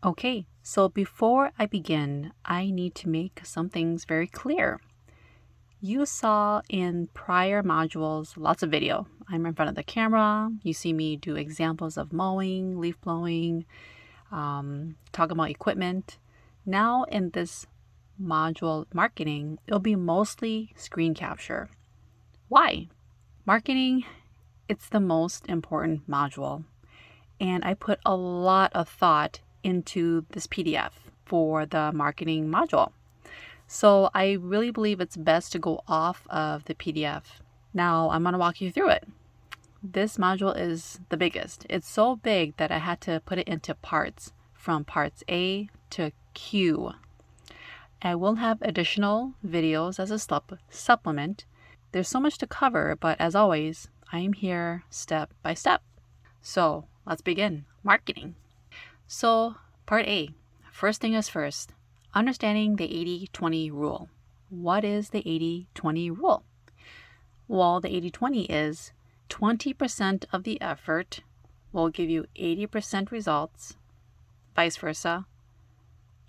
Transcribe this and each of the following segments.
Okay, so before I begin, I need to make some things very clear. You saw in prior modules lots of video. I'm in front of the camera. You see me do examples of mowing, leaf blowing, talk about equipment. Now in this module marketing, it'll be mostly screen capture. Why? Marketing, it's the most important module. And I put a lot of thought into this PDF for the marketing module. So I really believe it's best to go off of the PDF. Now I'm going to walk you through it. This module is the biggest. It's so big that I had to put it into parts, from parts A to Q. I will have additional videos as a supplement. There's so much to cover, but as always, I am here step by step. So let's begin. Marketing. So part A, first thing is first, understanding the 80-20 rule. What is the 80-20 rule? Well, the 80-20 is 20% of the effort will give you 80% results, vice versa.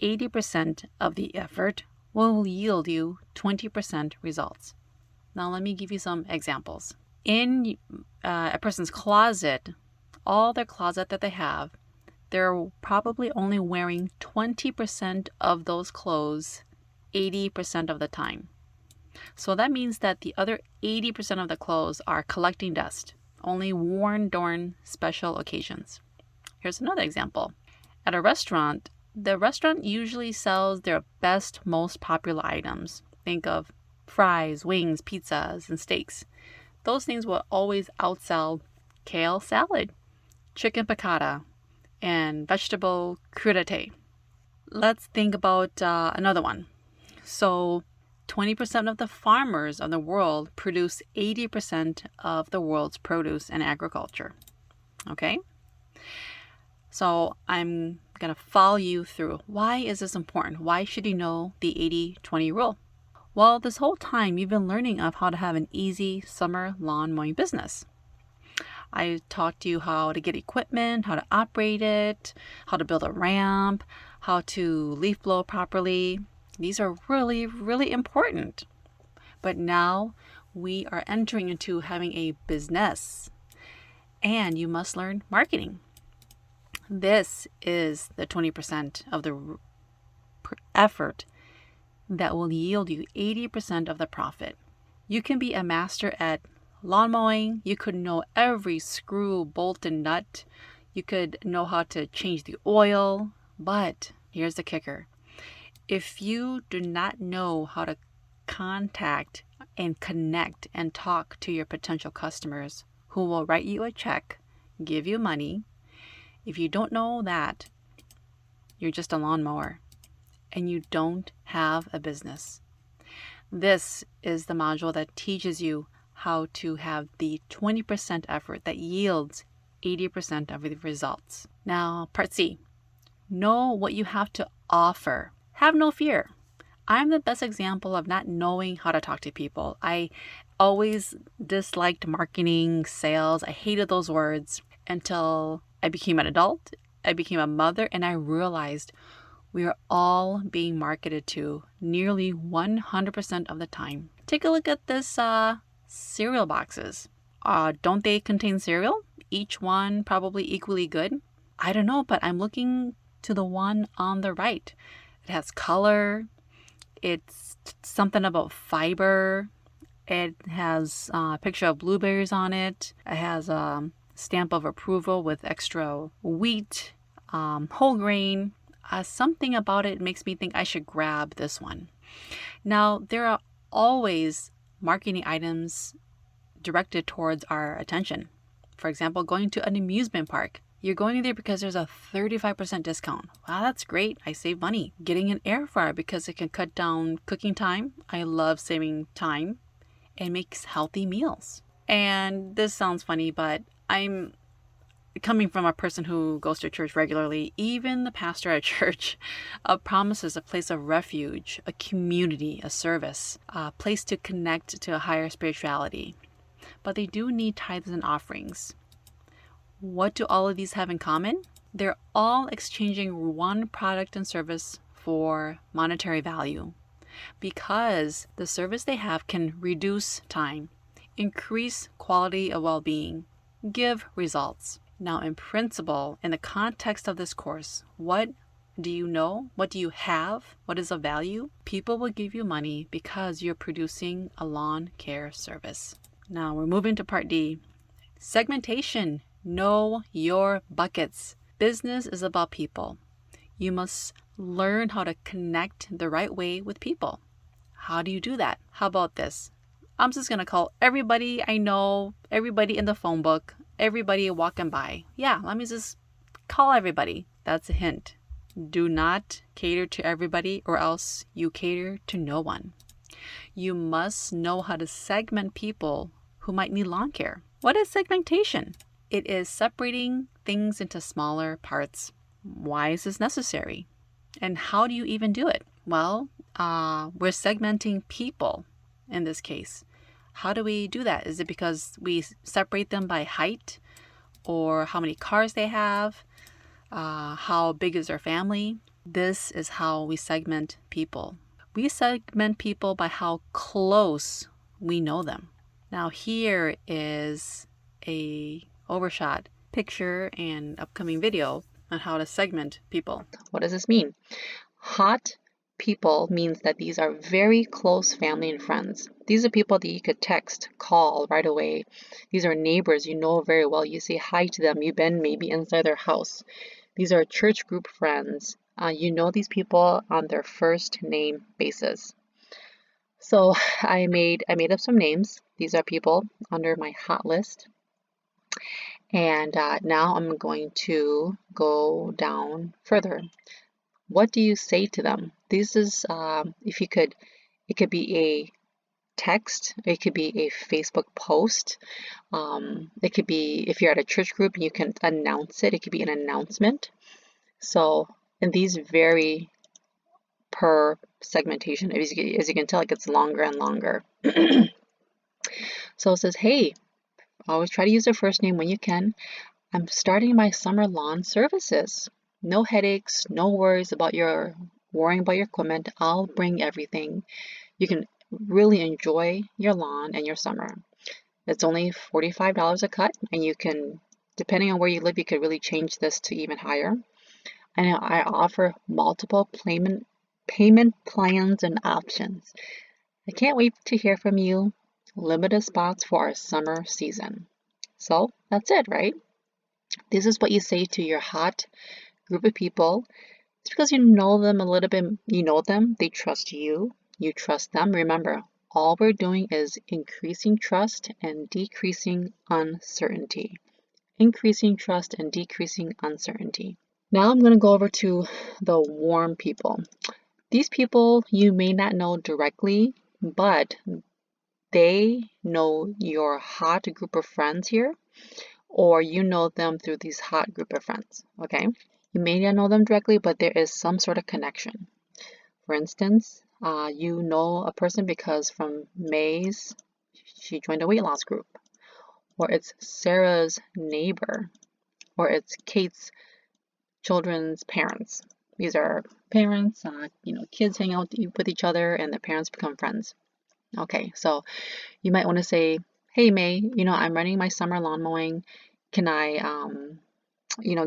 80% of the effort will yield you 20% results. Now let me give you some examples. In a person's closet, all their closet that they have, they're probably only wearing 20% of those clothes 80% of the time. So that means that the other 80% of the clothes are collecting dust, only worn during special occasions. Here's another example. At a restaurant, the restaurant usually sells their best, most popular items. Think of fries, wings, pizzas, and steaks. Those things will always outsell kale salad, chicken piccata, and vegetable crudité. Let's think about another one. So 20% of the farmers of the world produce 80% of the world's produce and agriculture. Okay? So I'm going to follow you through. Why is this important? Why should you know the 80-20 rule? Well, this whole time you've been learning of how to have an easy summer lawn mowing business. I talked to you how to get equipment, how to operate it, how to build a ramp, how to leaf blow properly. These are really, really important. But now we are entering into having a business, and you must learn marketing. This is the 20% of the effort that will yield you 80% of the profit. You can be a master at lawn mowing. You could know every screw, bolt, and nut. You could know how to change the oil. But here's the kicker. If you do not know how to contact and connect and talk to your potential customers who will write you a check, give you money, if you don't know that, you're just a lawnmower and you don't have a business. This is the module that teaches you how to have the 20% effort that yields 80% of the results. Now, part C, know what you have to offer. Have no fear. I'm the best example of not knowing how to talk to people. I always disliked marketing, sales. I hated those words until I became an adult. I became a mother, and I realized we are all being marketed to nearly 100% of the time. Take a look at this cereal boxes. Don't they contain cereal? Each one probably equally good? I don't know, but I'm looking to the one on the right. It has color. It's something about fiber. It has a picture of blueberries on it. It has a stamp of approval with extra wheat, whole grain. Something about it makes me think I should grab this one. Now, there are always marketing items directed towards our attention. For example, going to an amusement park. You're going there because there's a 35% discount. Wow, that's great. I save money. Getting an air fryer because it can cut down cooking time. I love saving time and makes healthy meals. And this sounds funny, but I'm coming from a person who goes to church regularly. Even the pastor at church promises a place of refuge, a community, a service, a place to connect to a higher spirituality. But they do need tithes and offerings. What do all of these have in common? They're all exchanging one product and service for monetary value because the service they have can reduce time, increase quality of well-being, give results. Now, in principle, in the context of this course, what do you know? What do you have? What is of value? People will give you money because you're producing a lawn care service. Now we're moving to part D. Segmentation. Know your buckets. Business is about people. You must learn how to connect the right way with people. How do you do that? How about this? I'm just going to call everybody I know, everybody in the phone book, everybody walking by. Yeah, let me just call everybody. That's a hint. Do not cater to everybody or else you cater to no one. You must know how to segment people who might need lawn care. What is segmentation? It is separating things into smaller parts. Why is this necessary? And how do you even do it? Well, we're segmenting people in this case. How do we do that? Is it because we separate them by height or how many cars they have? How big is their family? This is how we segment people. We segment people by how close we know them. Now here is a overshot picture and upcoming video on how to segment people. What does this mean? Hot people means that these are very close family and friends. These are people that you could text, call right away. These are neighbors you know very well. You say hi to them. You've been maybe inside their house. These are church group friends. You know these people on their first name basis. So I made up some names. These are people under my hot list. And now I'm going to go down further. What do you say to them? This is, if you could, it could be a text, it could be a Facebook post, it could be, if you're at a church group and you can announce it, it could be an announcement. So, and these vary per segmentation. As you can tell, it gets longer and longer. So it says, hey, always try to use their first name when you can. I'm starting my summer lawn services. No headaches, no worries about worrying about your equipment. I'll bring everything. You can really enjoy your lawn and your summer. It's only $45 a cut, and you can, depending on where you live, you could really change this to even higher. And I offer multiple payment plans and options. I can't wait to hear from you. Limited spots for our summer season. So that's it, right? This is what you say to your hot group of people. It's because you know them a little bit. You know them. They trust you. You trust them. Remember, all we're doing is increasing trust and decreasing uncertainty. Increasing trust and decreasing uncertainty. Now I'm going to go over to the warm people. These people you may not know directly, but they know your hot group of friends here, or you know them through these hot group of friends, okay? You may not know them directly, but there is some sort of connection. For instance, you know a person because from May's, she joined a weight loss group, or it's Sarah's neighbor, or it's Kate's children's parents. These are parents, kids hang out with each other and the parents become friends. Okay, so you might want to say, hey May, I'm running my summer lawn mowing. Can I,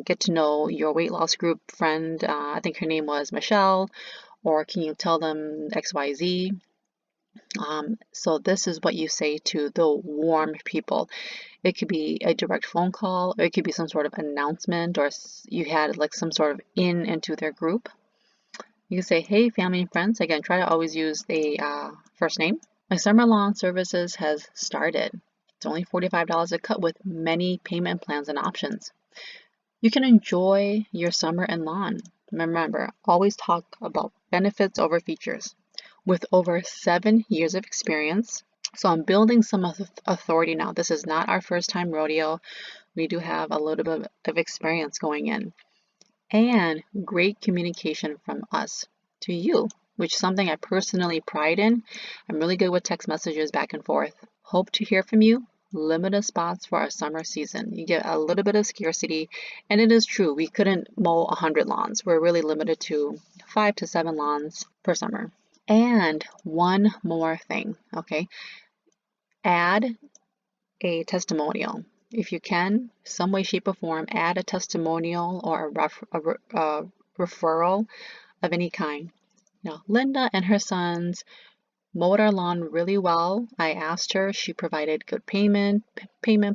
get to know your weight loss group friend? I think her name was Michelle. Or can you tell them XYZ? So this is what you say to the warm people. It could be a direct phone call, or it could be some sort of announcement, or you had like some sort of into their group. You can say, hey, family and friends. Again, try to always use the first name. My summer lawn services has started. It's only $45 a cut with many payment plans and options. You can enjoy your summer and lawn. Remember, always talk about benefits over features. With over 7 years of experience, so I'm building some authority now. This is not our first time rodeo. We do have a little bit of experience going in. And great communication from us to you, which is something I personally pride in. I'm really good with text messages back and forth. Hope to hear from you. limited spots for our summer season. You get a little bit of scarcity, and it is true, we couldn't mow 100 lawns. We're really limited to 5 to 7 lawns per summer. And one more thing, okay? Add a testimonial. If you can, some way, shape, or form, add a testimonial or a referral of any kind. Now, Linda and her sons mowed our lawn really well. I asked her, she provided good payment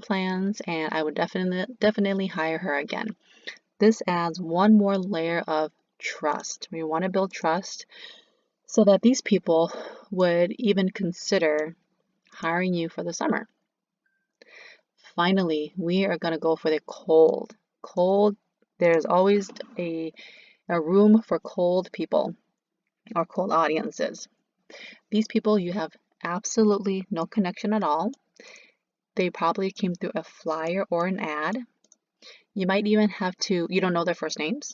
plans, and I would definitely hire her again. This adds one more layer of trust. We want to build trust so that these people would even consider hiring you for the summer. Finally, we are going to go for the cold. Cold, there's always a room for cold people or cold audiences. These people, you have absolutely no connection at all. They probably came through a flyer or an ad. You might even have to, you don't know their first names.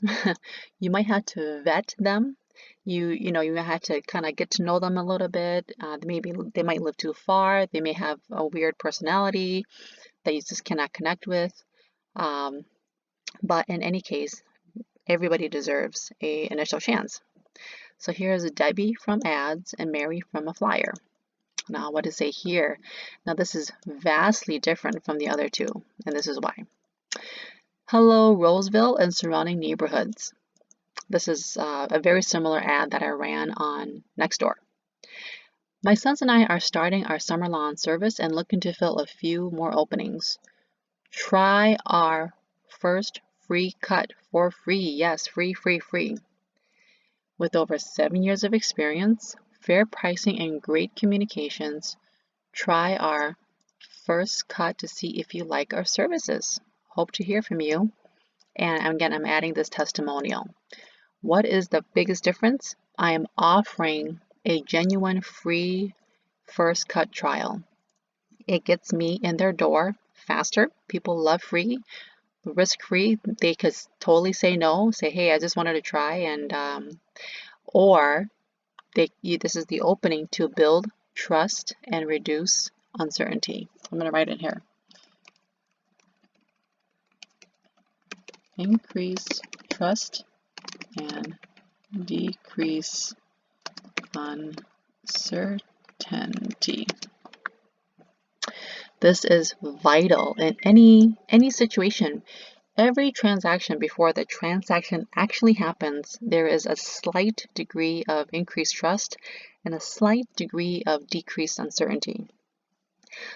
You might have to vet them. You have to kind of get to know them a little bit. Maybe they might live too far. They may have a weird personality that you just cannot connect with. But in any case, everybody deserves an initial chance. So here's Debbie from ads and Mary from a flyer. Now, what to say here? Now, this is vastly different from the other two, and this is why. Hello, Roseville and surrounding neighborhoods. This is a very similar ad that I ran on Nextdoor. My sons and I are starting our summer lawn service and looking to fill a few more openings. Try our first free cut for free. Yes, free. With over 7 years of experience, fair pricing, and great communications, try our first cut to see if you like our services. Hope to hear from you. And again, I'm adding this testimonial. What is the biggest difference? I am offering a genuine free first cut trial. It gets me in their door faster. People love free, risk-free. They could totally say no, say, hey, I just wanted to try, and or this is the opening to build trust and reduce uncertainty. I'm going to write it here. Increase trust and decrease uncertainty. This is vital in any situation. Every transaction, before the transaction actually happens, there is a slight degree of increased trust and a slight degree of decreased uncertainty.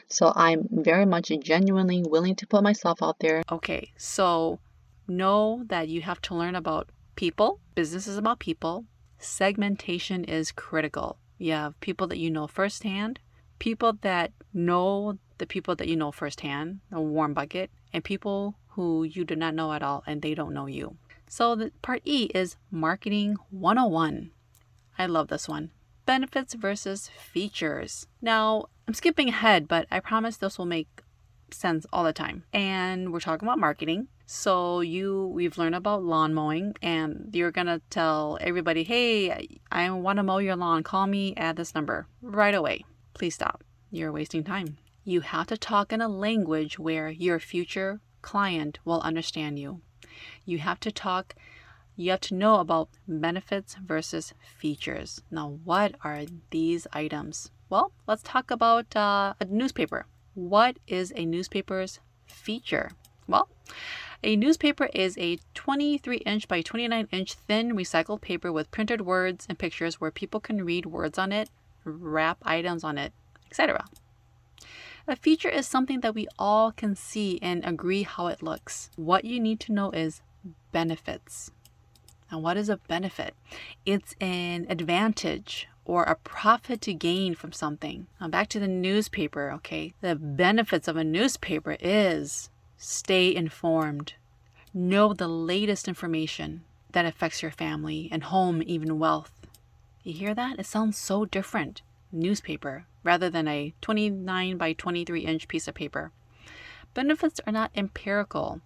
So I'm very much genuinely willing to put myself out there. Okay, so know that you have to learn about people. Business is about people. Segmentation is critical. You have people that you know firsthand, people that know the people that you know firsthand, a warm bucket, and people who you do not know at all and they don't know you. So the part E is marketing 101. I love this one. Benefits versus features. Now, I'm skipping ahead, but I promise this will make sense all the time. And we're talking about marketing. So we've learned about lawn mowing, and you're gonna tell everybody, hey, I want to mow your lawn. Call me at this number right away. Please stop. You're wasting time. You have to talk in a language where your future client will understand you. You have to know about benefits versus features. Now, what are these items? Well, let's talk about a newspaper. What is a newspaper's feature? Well, a newspaper is a 23-inch by 29-inch thin recycled paper with printed words and pictures where people can read words on it, wrap items on it, etc. A feature is something that we all can see and agree how it looks. What you need to know is benefits. And what is a benefit? It's an advantage or a profit to gain from something. Now back to the newspaper, okay? The benefits of a newspaper is stay informed. Know the latest information that affects your family and home, even wealth. You hear that? It sounds so different. Newspaper rather than a 29 by 23 inch piece of paper. Benefits are not empirical.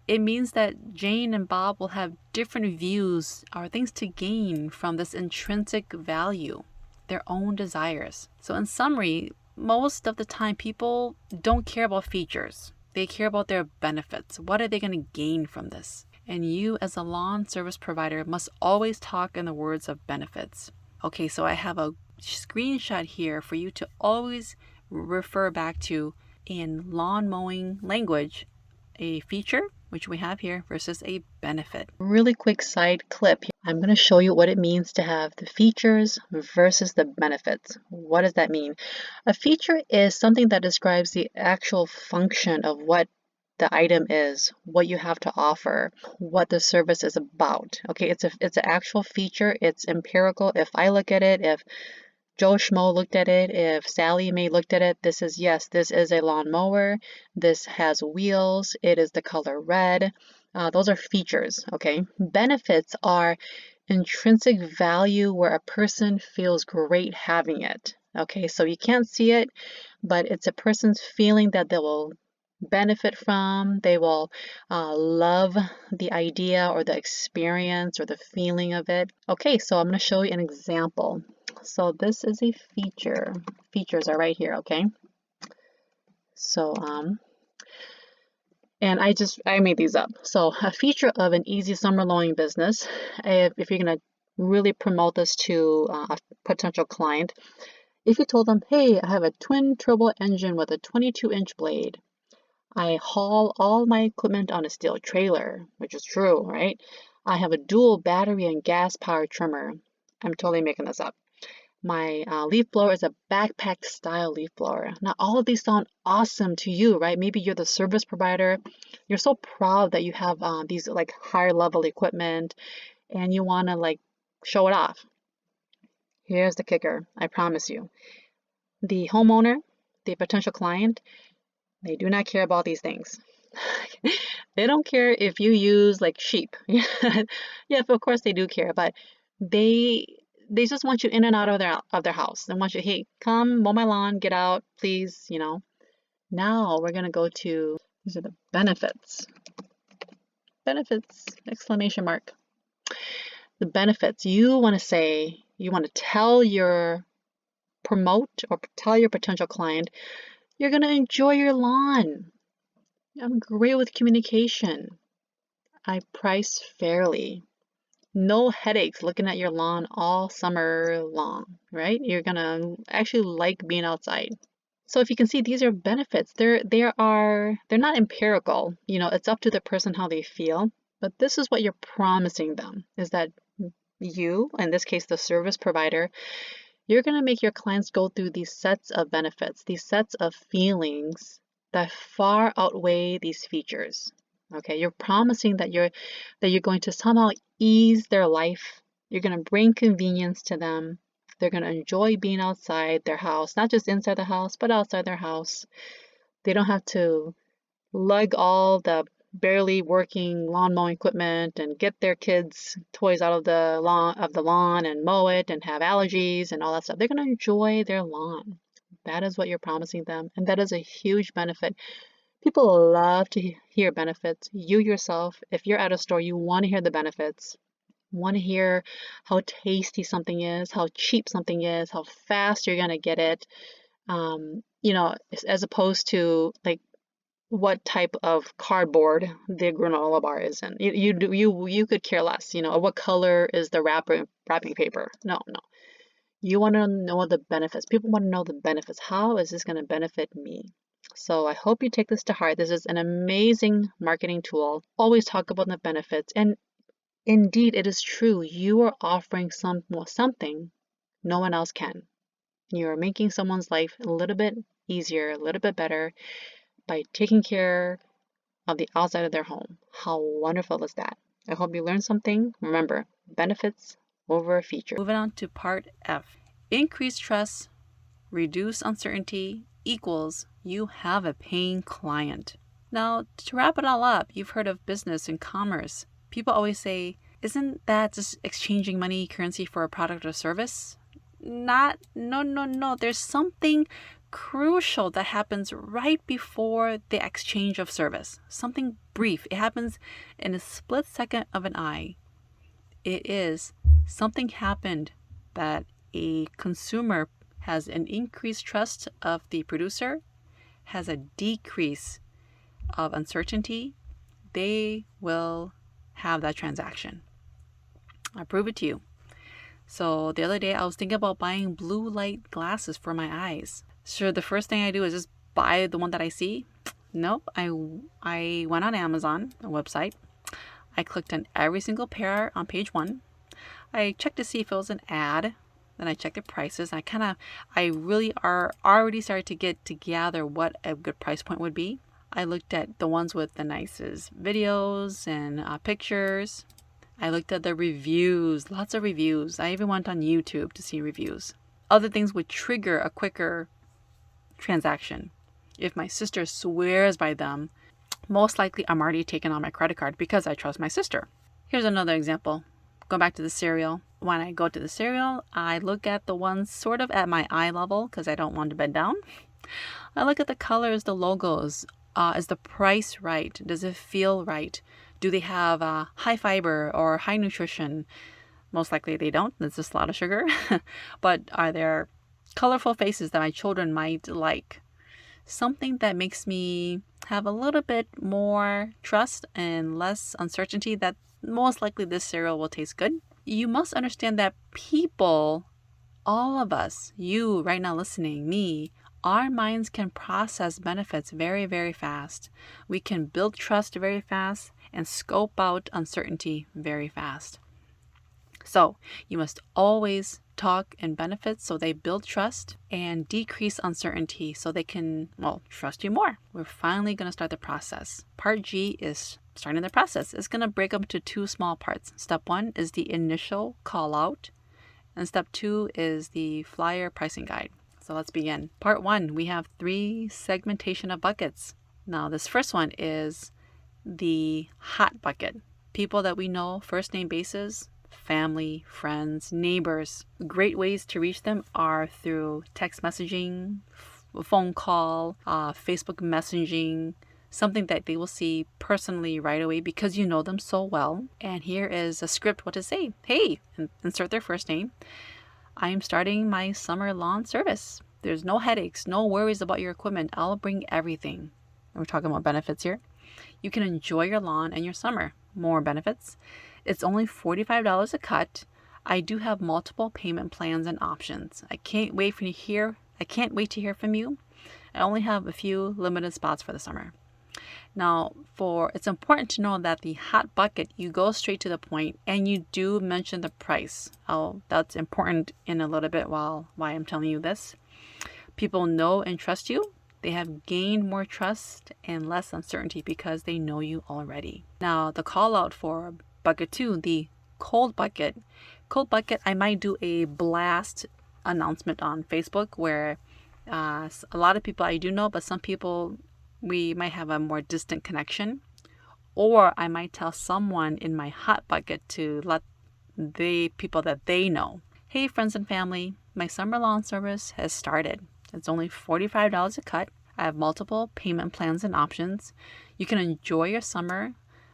It means that Jane and Bob will have different views or things to gain from this intrinsic value, their own desires. So in summary, most of the time people don't care about features. They care about their benefits. What are they going to gain from this? And you as a lawn service provider must always talk in the words of benefits. Okay, so I have a screenshot here for you to always refer back to in lawn mowing language, a feature, which we have here, versus a benefit. Really quick side clip. I'm going to show you what it means to have the features versus the benefits. What does that mean? A feature is something that describes the actual function of what the item is, what you have to offer, what the service is about. Okay, it's an actual feature. It's empirical. If I look at it, if Joe Schmo looked at it, if Sally Mae looked at it, this is a lawnmower. This has wheels. It is the color red. Those are features, okay? Benefits are intrinsic value where a person feels great having it, okay? So you can't see it, but it's a person's feeling that they will benefit from. They will love the idea or the experience or the feeling of it. Okay, so I'm going to show you an example. So this is a feature. Features are right here, okay? So, and I made these up. So a feature of an easy summer mowing business, if you're going to really promote this to a potential client, if you told them, hey, I have a twin turbo engine with a 22-inch blade. I haul all my equipment on a steel trailer, which is true, right? I have a dual battery and gas power trimmer. I'm totally making this up. My leaf blower is a backpack style leaf blower. Now, all of these sound awesome to you, right? Maybe you're the service provider. You're so proud that you have these like higher level equipment and you want to like show it off. Here's the kicker, I promise you. The homeowner, the potential client, they do not care about these things. They don't care if you use like sheep. Yeah, of course they do care, but they just want you in and out of their house. They want you, hey, come mow my lawn, get out, please, you know. Now we're gonna go to, these are the benefits. Benefits, exclamation mark. The benefits, you want to promote or tell your potential client, you're gonna enjoy your lawn. I'm great with communication. I price fairly. No headaches looking at your lawn all summer long, right? You're gonna actually like being outside. So if you can see, these are benefits. They're not empirical. You know, it's up to the person how they feel. But this is what you're promising them, is that you, in this case, the service provider, you're gonna make your clients go through these sets of benefits, these sets of feelings that far outweigh these features. Okay, you're promising that you're going to somehow ease their life. You're going to bring convenience to them. They're going to enjoy being outside their house, not just inside the house, but outside their house. They don't have to lug all the barely working lawn mowing equipment and get their kids' toys out of the lawn and mow it and have allergies and all that stuff. They're going to enjoy their lawn. That is what you're promising them, and that is a huge benefit. People love to hear benefits. You yourself, if you're at a store, you want to hear the benefits. You want to hear how tasty something is, how cheap something is, how fast you're going to get it. You know, as opposed to like what type of cardboard the granola bar is in. You could care less, you know, what color is the wrapping paper. No. You want to know the benefits. People want to know the benefits. How is this going to benefit me? So I hope you take this to heart. This is an amazing marketing tool. Always talk about the benefits. And indeed, it is true. You are offering something no one else can. You are making someone's life a little bit easier, a little bit better by taking care of the outside of their home. How wonderful is that? I hope you learned something. Remember, benefits over features. Moving on to part F. Increase trust, reduce uncertainty equals you have a paying client. Now, to wrap it all up, you've heard of business and commerce. People always say, isn't that just exchanging money, currency for a product or service? No. There's something crucial that happens right before the exchange of service. Something brief. It happens in a split second of an eye. It is something happened that a consumer has an increased trust of the producer, has a decrease of uncertainty, they will have that transaction. I prove it to you. So the other day I was thinking about buying blue light glasses for my eyes. So the first thing I do is just buy the one that I see. Nope. I went on Amazon, a website. I clicked on every single pair on page 1. I checked to see if it was an ad. Then I checked the prices. I really are already started to get to gather what a good price point would be. I looked at the ones with the nicest videos and pictures. I looked at the reviews, lots of reviews. I even went on YouTube to see reviews. Other things would trigger a quicker transaction. If my sister swears by them, most likely I'm already taken on my credit card because I trust my sister. Here's another example. Going back to the cereal. When I go to the cereal, I look at the ones sort of at my eye level because I don't want to bend down. I look at the colors, the logos. Is the price right? Does it feel right? Do they have high fiber or high nutrition? Most likely they don't. It's just a lot of sugar. But are there colorful faces that my children might like? Something that makes me have a little bit more trust and less uncertainty that most likely this cereal will taste good. You must understand that people, all of us, you right now listening, me, our minds can process benefits very, very fast. We can build trust very fast and scope out uncertainty very fast. So you must always talk in benefits so they build trust and decrease uncertainty so they can, trust you more. We're finally going to start the process. Part G is starting the process. It's going to break up into 2 small parts. Step 1 is the initial call out, and step 2 is the flyer pricing guide. So let's begin. Part 1, we have 3 segmentation of buckets. Now this first one is the hot bucket. People that we know, first name basis, family, friends, neighbors. Great ways to reach them are through text messaging, phone call, Facebook messaging, something that they will see personally right away because you know them so well. And here is a script what to say. Hey, insert their first name. I am starting my summer lawn service. There's no headaches, no worries about your equipment. I'll bring everything. We're talking about benefits here. You can enjoy your lawn and your summer. More benefits. It's only $45 a cut. I do have multiple payment plans and options. I can't wait to hear from you. I only have a few limited spots for the summer. Now, it's important to know that the hot bucket, you go straight to the point and you do mention the price. That's important in a little bit why I'm telling you this. People know and trust you. They have gained more trust and less uncertainty because they know you already. Now, the call out for bucket 2, the cold bucket. Cold bucket, I might do a blast announcement on Facebook where a lot of people I do know, but some people we might have a more distant connection. Or I might tell someone in my hot bucket to let the people that they know. Hey, friends and family, my summer lawn service has started. It's only $45 a cut. I have multiple payment plans and options. You can enjoy your summer.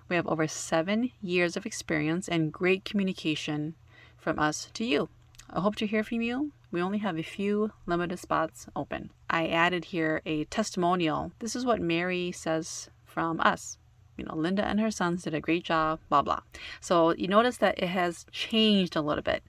We have over 7 years of experience and great communication from us to you. I hope to hear from you. We only have a few limited spots open. I added here a testimonial. This is what Mary says from us. Linda and her sons did a great job, blah, blah. So you notice that it has changed a little bit.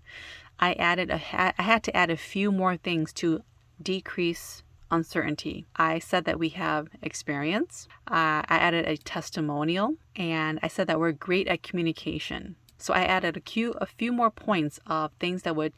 I had to add a few more things to decrease uncertainty. I said that we have experience. I added a testimonial, and I said that we're great at communication. So I added a few more points of things that would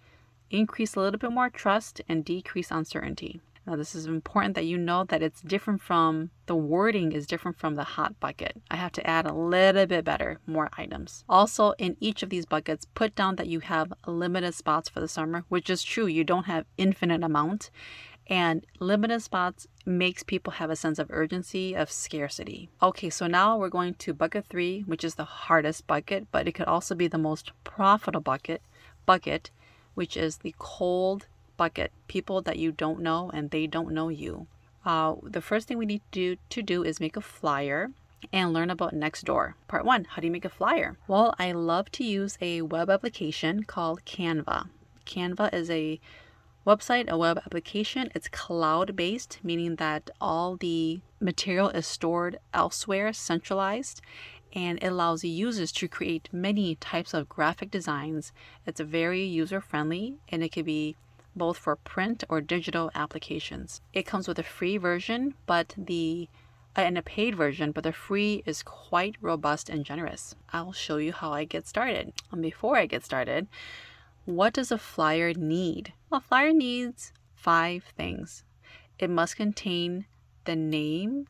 increase a little bit more trust and decrease uncertainty. Now, this is important that you know that it's different from, the wording is different from the hot bucket. I have to add a little bit better, more items. Also, in each of these buckets, put down that you have limited spots for the summer, which is true. You don't have infinite amount. And limited spots makes people have a sense of urgency, of scarcity. Okay, so now we're going to bucket 3, which is the hardest bucket, but it could also be the most profitable bucket, which is the cold bucket. People that you don't know and they don't know you. The first thing we need to do is make a flyer and learn about Nextdoor. Part 1, how do you make a flyer? Well, I love to use a web application called Canva. Canva is a Website, a web application, it's cloud-based, meaning that all the material is stored elsewhere, centralized, and it allows users to create many types of graphic designs. It's very user-friendly, and it can be both for print or digital applications. It comes with a free version, and a paid version, but the free is quite robust and generous. I'll show you how I get started. And before I get started, what does a flyer need? A flyer needs 5 things. It must contain the name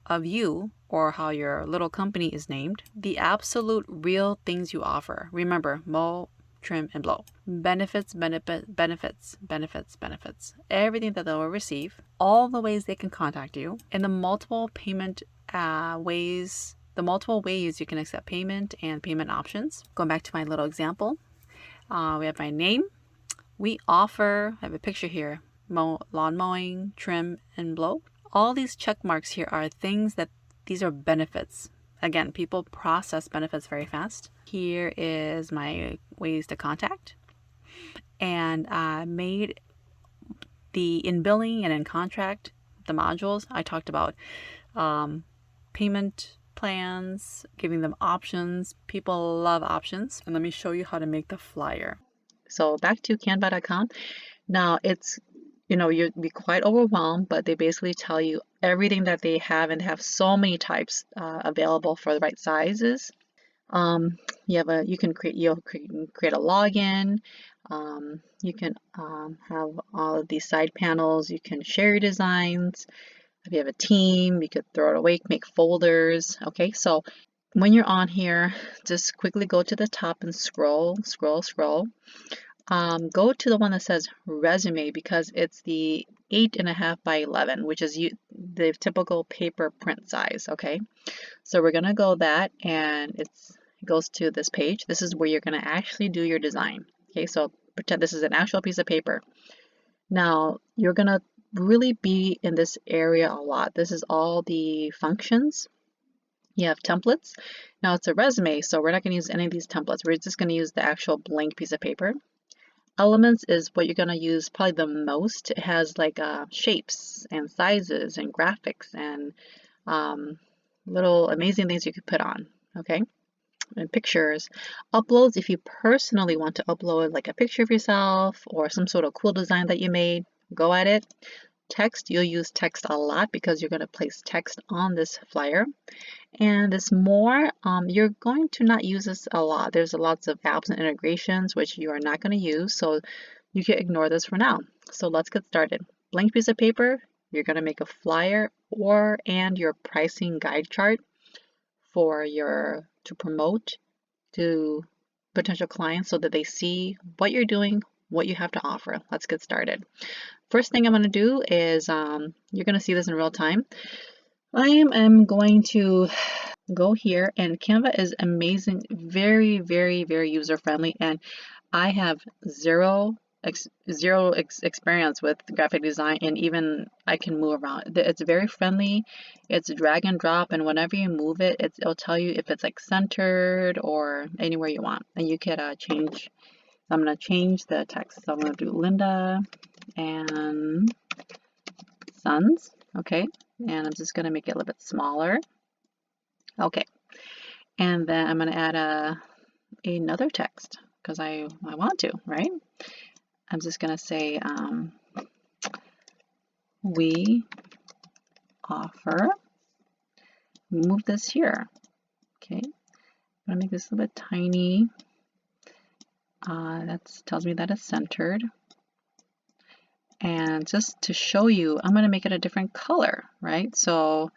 of you, or how your little company is named, the absolute real things you offer. Remember, mow, trim, and blow. Benefits. Everything that they'll receive, all the ways they can contact you, and the multiple payment ways you can accept payment and payment options. Going back to my little example, we have my name. We offer, I have a picture here, lawn mowing, trim, and blow. All these check marks here are these are benefits. Again, people process benefits very fast. Here is my ways to contact. And I made in billing and in contract, the modules, I talked about payment plans, giving them options. People love options. And let me show you how to make the flyer. So back to canva.com. Now it's, you'd be quite overwhelmed, but they basically tell you everything that they have, and they have so many types available for the right sizes. You can create a login. You can have all of these side panels. You can share your designs. If you have a team, you could throw it away, make folders. Okay, so when you're on here, just quickly go to the top and scroll. Go to the one that says resume, because it's the 8.5 by 11, which is the typical paper print size. Okay, so we're gonna go that, and it goes to this page. This is where you're gonna actually do your design. Okay, so pretend this is an actual piece of paper. Now you're gonna really be in this area a lot. This is all the functions. You have templates. Now it's a resume, so we're not going to use any of these templates. We're just going to use the actual blank piece of paper. Elements is what you're going to use probably the most. It has like shapes and sizes and graphics and little amazing things you could put on. Okay, and pictures. Uploads, if you personally want to upload like a picture of yourself or some sort of cool design that you made, go at it. Text, you'll use text a lot because you're going to place text on this flyer. And this more, you're going to not use this a lot. There's lots of apps and integrations which you are not going to use, so you can ignore this for now. So let's get started. Blank piece of paper, you're going to make a flyer and your pricing guide chart to promote to potential clients so that they see what you're doing, what you have to offer. Let's get started. First thing I'm going to do is, you're going to see this in real time. I am going to go here, and Canva is amazing, very, very, very user-friendly, and I have zero experience with graphic design, and even I can move around. It's very friendly. It's drag and drop, and whenever you move it, it'll tell you if it's like centered or anywhere you want, and you could change. I'm going to change the text. So I'm going to do Linda and Sons. Okay, and I'm just going to make it a little bit smaller. Okay, and then I'm going to add another text because I want to, right? I'm just going to say we offer. Move this here. Okay, I'm going to make this a little bit tiny. That tells me that it's centered. And just to show you, I'm going to make it a different color, right? So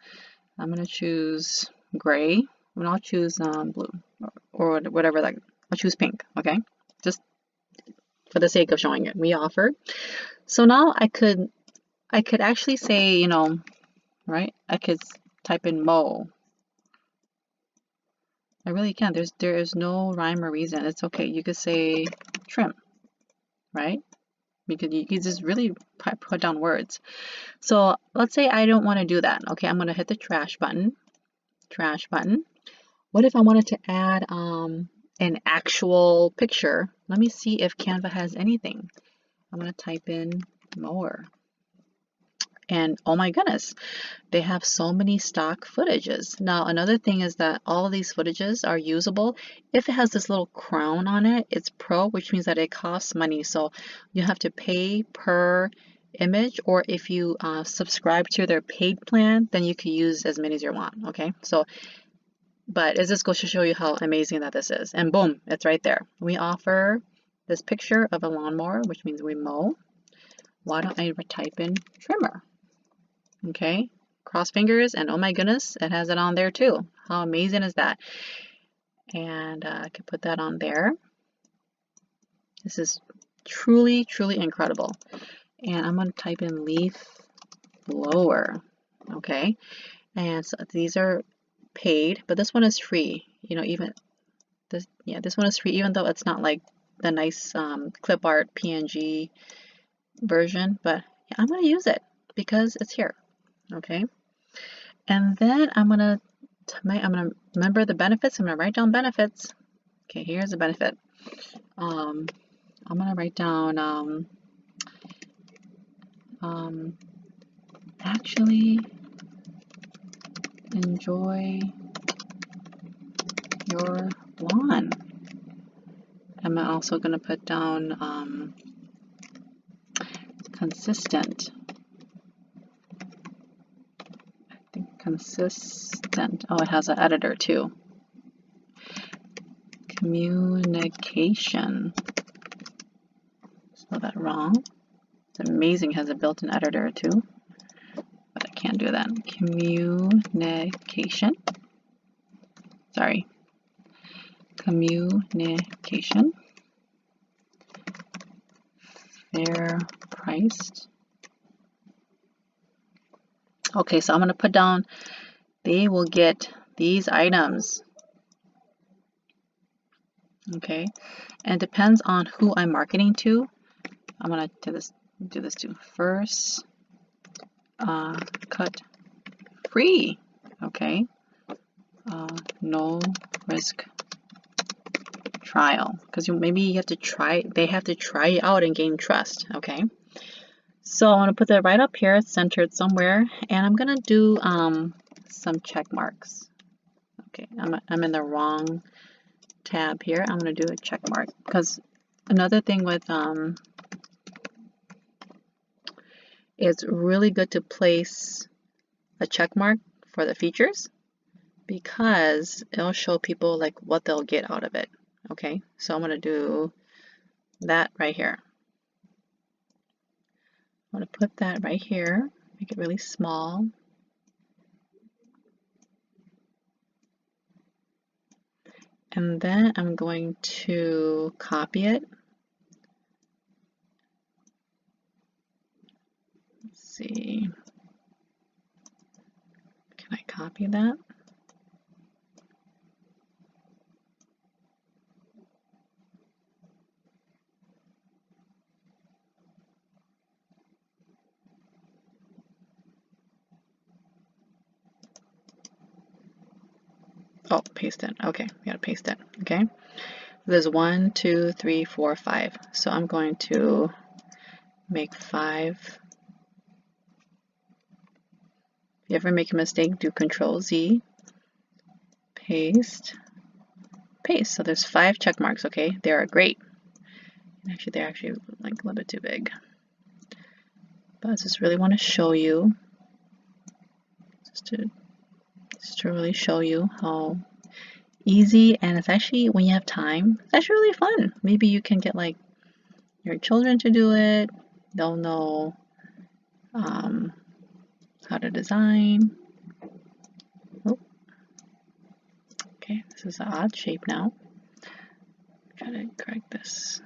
I'm going to choose gray, and I'll choose blue or whatever. I'll choose pink, okay? Just for the sake of showing it, we offer. So now I could actually say, right? I could type in mow. I really can. There is no rhyme or reason. It's okay. You could say trim, right? You could just really put down words. So let's say I don't want to do that. Okay, I'm going to hit the trash button. Trash button. What if I wanted to add an actual picture? Let me see if Canva has anything. I'm going to type in mower. And oh my goodness, they have so many stock footages. Now, another thing is that all of these footages are usable. If it has this little crown on it, it's pro, which means that it costs money. So you have to pay per image, or if you subscribe to their paid plan, then you can use as many as you want, okay? So, but it just goes to show you how amazing that this is. And boom, it's right there. We offer this picture of a lawnmower, which means we mow. Why don't I type in trimmer? Okay, cross fingers, and oh my goodness, it has it on there too. How amazing is that? And I could put that on there. This is truly, truly incredible. And I'm going to type in leaf blower. Okay, and so these are paid, but this one is free. You know, even this, yeah, this one is free, even though it's not like the nice clip art PNG version. But yeah, I'm going to use it because it's here. Okay, and then I'm gonna remember the benefits. I'm gonna write down benefits. Okay, here's the benefit. I'm gonna write down actually enjoy your lawn. I'm also gonna put down consistent. Consistent. Oh, it has an editor too. Communication. Spell that wrong. It's amazing it has a built-in editor too, but I can't do that. Communication. Sorry. Communication. Fair priced. Okay, so I'm going to put down, they will get these items. Okay, and it depends on who I'm marketing to. I'm going to do this too. First, cut free. Okay, no risk trial, because maybe you have to try, they have to try it out and gain trust. Okay, so I'm going to put that right up here, centered somewhere, and I'm going to do some check marks. Okay, I'm in the wrong tab here. I'm going to do a check mark, because another thing with it's really good to place a check mark for the features, because it'll show people like what they'll get out of it. Okay, so I'm going to do that right here. I'm going to put that right here, make it really small. And then I'm going to copy it. Let's see. Can I copy that? Oh, paste it. Okay, we gotta paste it. Okay. There's 1, 2, 3, 4, 5. So I'm going to make 5. If you ever make a mistake, do Control Z, paste, paste. So there's 5 check marks. Okay, they are great. Actually, they're actually like a little bit too big. But I just really want to show you, just to really show you how easy, and it's actually, when you have time, it's actually really fun. Maybe you can get like your children to do it. They'll know how to design. Oh. Okay, this is an odd shape now. Try to correct this.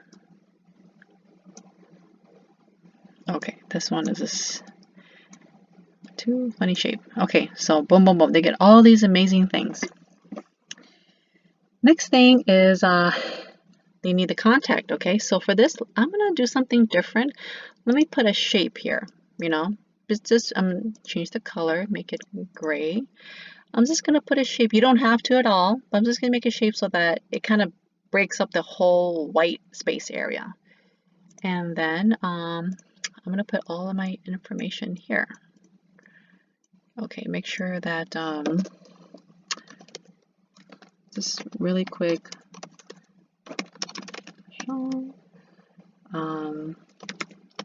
Okay, this one is this too funny shape. Okay, so boom, boom, boom. They get all these amazing things. Next thing is they need the contact. Okay, so for this, I'm gonna do something different. Let me put a shape here. You know, I'm gonna change the color, make it gray. I'm just gonna put a shape. You don't have to at all, but I'm just gonna make a shape so that it kind of breaks up the whole white space area. And then I'm going to put all of my information here. Okay, make sure that just really quick show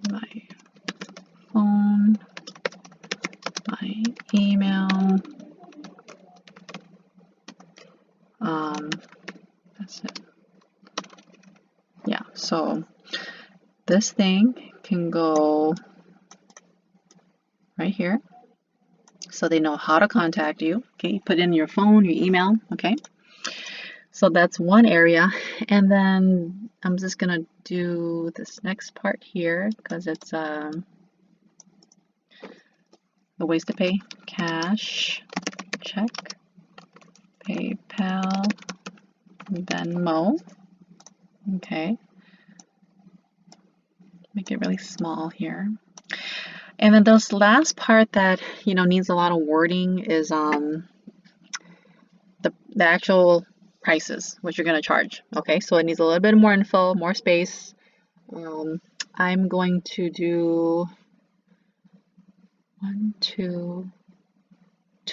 my phone, my email, that's it. Yeah, so this thing can go right here, so they know how to contact you. Okay, put in your phone, your email. Okay, so that's one area. And then I'm just gonna do this next part here because it's the ways to pay: cash, check, PayPal, Venmo. Okay, make it really small here. And then this last part that needs a lot of wording is the actual prices, what you're going to charge. Okay, so it needs a little bit more info, more space. I'm going to do two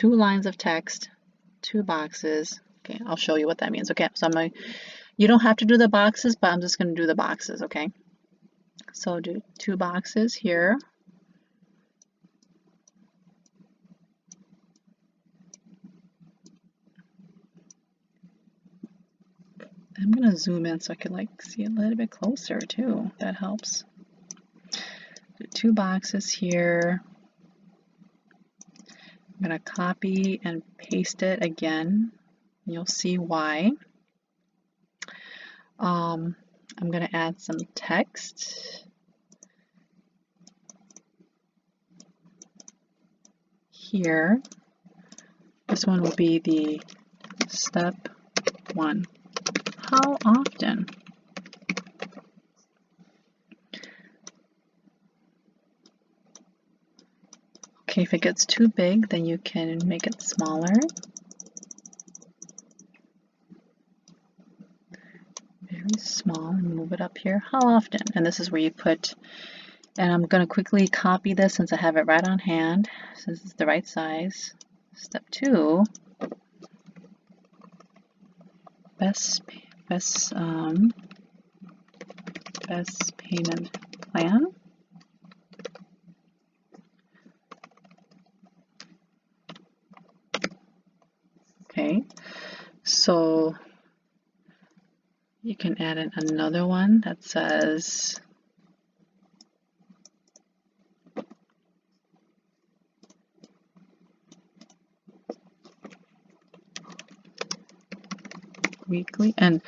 lines of text, 2 boxes. Okay, I'll show you what that means. Okay, so you don't have to do the boxes, but I'm just going to do the boxes. Okay, so do 2 boxes here. I'm going to zoom in so I can see a little bit closer too. That helps. Do 2 boxes here. I'm going to copy and paste it again. You'll see why. I'm going to add some text here. This one will be the step 1. How often? Okay, if it gets too big, then you can make it smaller. Very small, and move it up here. How often? And this is where you put, and I'm going to quickly copy this since I have it right on hand, since it's the right size. Step 2, best payment plan. Okay, so you can add in another one that says weekly, and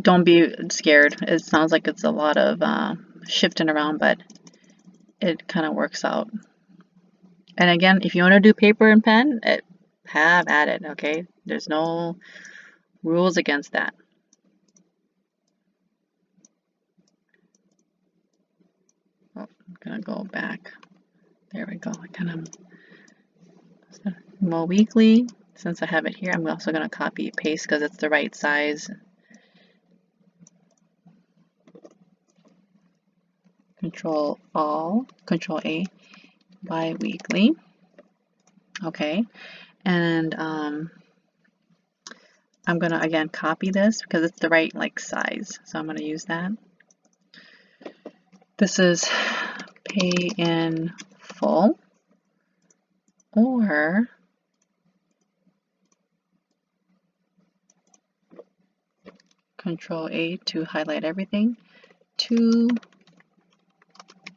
don't be scared. It sounds like it's a lot of shifting around, but it kind of works out. And again, if you want to do paper and pen, have at it. Okay, there's no rules against that. Oh, I'm gonna go back. There we go. I kind of mow weekly. Since I have it here, I'm also going to copy paste because it's the right size. Control A, bi-weekly. Okay, and I'm going to again copy this because it's the right size, so I'm going to use that. This is pay in full, or Control A to highlight everything, 2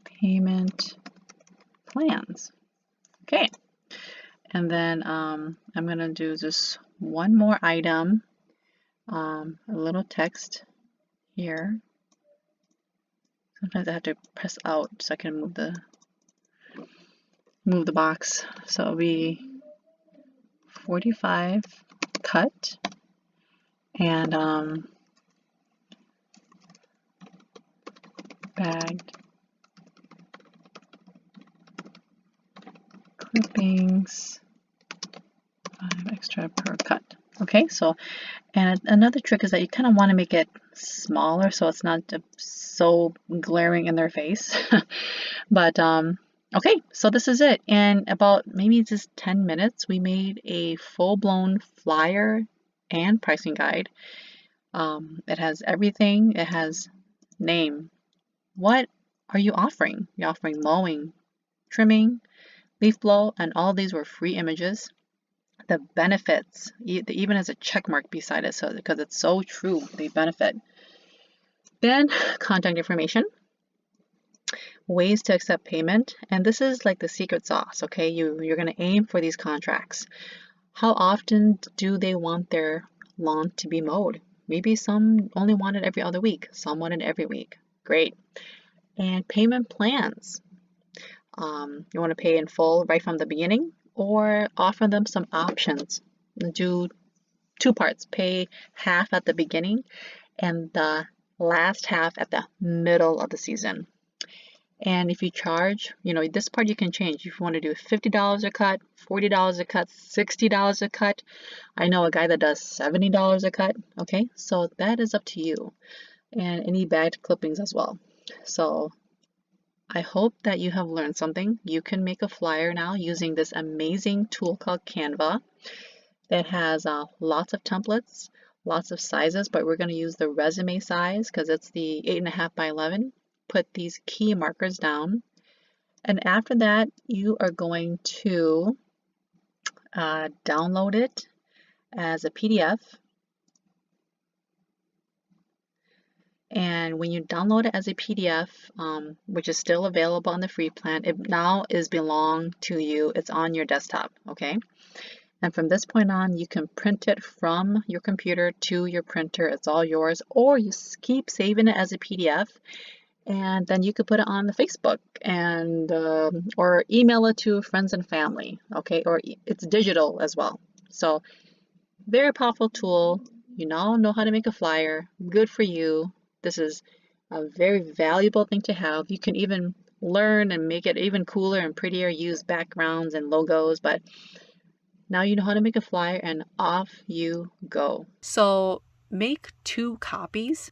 payment plans. Okay, and then I'm going to do just one more item, a little text here. Sometimes I have to press out so I can move the box. So it'll be 45 cut, and bagged clippings, 5 extra per cut. Okay, so, and another trick is that you kind of want to make it smaller so it's not so glaring in their face. But okay, so this is it. In about maybe just 10 minutes, we made a full-blown flyer and pricing guide. It has everything. It has name. What are you offering? You're offering mowing, trimming, leaf blow, and all these were free images. The benefits, even has a check mark beside it, so because it's so true, they benefit. Then contact information, ways to accept payment, and this is like the secret sauce. Okay, you're gonna aim for these contracts. How often do they want their lawn to be mowed? Maybe some only want it every other week, some want it every week. Great. And payment plans. You want to pay in full right from the beginning, or offer them some options. Do two parts, pay half at the beginning and the last half at the middle of the season. And if you charge, this part you can change. If you want to do $50 a cut, $40 a cut, $60 a cut. I know a guy that does $70 a cut. Okay, so that is up to you. And any bagged clippings as well. So I hope that you have learned something. You can make a flyer now using this amazing tool called Canva that has lots of templates, lots of sizes, but we're going to use the resume size because it's the 8.5 by 11. Put these key markers down, and after that you are going to download it as a PDF. And when you download it as a PDF, which is still available on the free plan, it now belong to you. It's on your desktop, okay? And from this point on, you can print it from your computer to your printer. It's all yours, or you keep saving it as a PDF, and then you could put it on the Facebook and or email it to friends and family, okay? Or it's digital as well. So very powerful tool. You now know how to make a flyer. Good for you. This is a very valuable thing to have. You can even learn and make it even cooler and prettier, use backgrounds and logos, but now you know how to make a flyer and off you go. So make 2 copies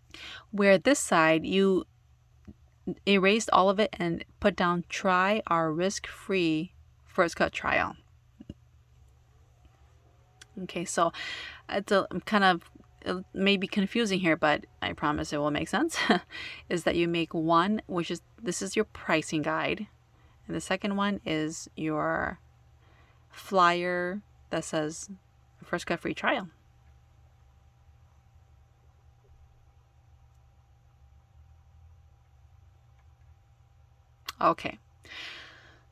where this side you erased all of it and put down try our risk-free first cut trial. Okay, so it's it may be confusing here, but I promise it will make sense. Is that you make one, this is your pricing guide, and the second one is your flyer that says first cut free trial. Okay,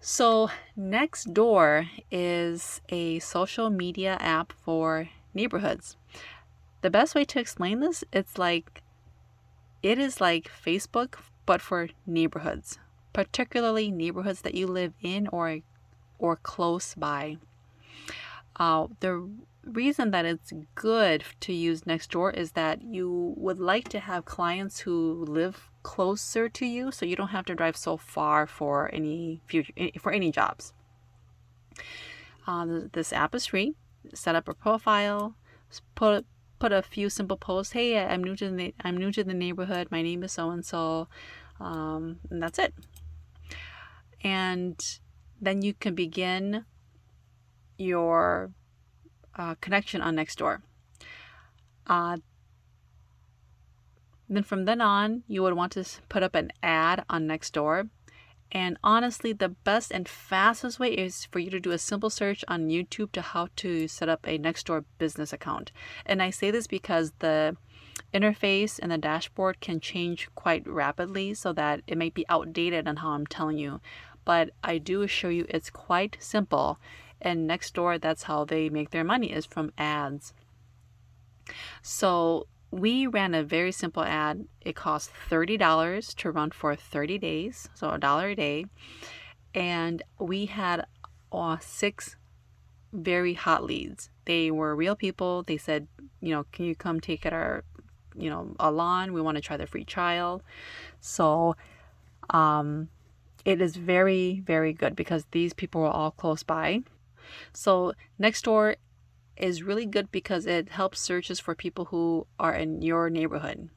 so Nextdoor is a social media app for neighborhoods. The best way to explain this, it is like Facebook, but for neighborhoods, particularly neighborhoods that you live in or close by. The reason that it's good to use Nextdoor is that you would like to have clients who live closer to you, so you don't have to drive so far for any jobs. This app is free. Set up a profile, put a few simple posts. Hey, I'm new to the neighborhood. My name is so and so, and that's it. And then you can begin your connection on Nextdoor. Then from then on, you would want to put up an ad on Nextdoor. And honestly, the best and fastest way is for you to do a simple search on YouTube to how to set up a Nextdoor business account. And I say this because the interface and the dashboard can change quite rapidly, so that it might be outdated on how I'm telling you. But I do assure you it's quite simple. And Nextdoor, that's how they make their money, is from ads. So we ran a very simple ad. It cost $30 to run for 30 days, so $1 a day. And we had 6 very hot leads. They were real people. They said, can you come take at our, a lawn? We want to try the free trial. So it is very, very good because these people were all close by. So Nextdoor is really good because it helps searches for people who are in your neighborhood.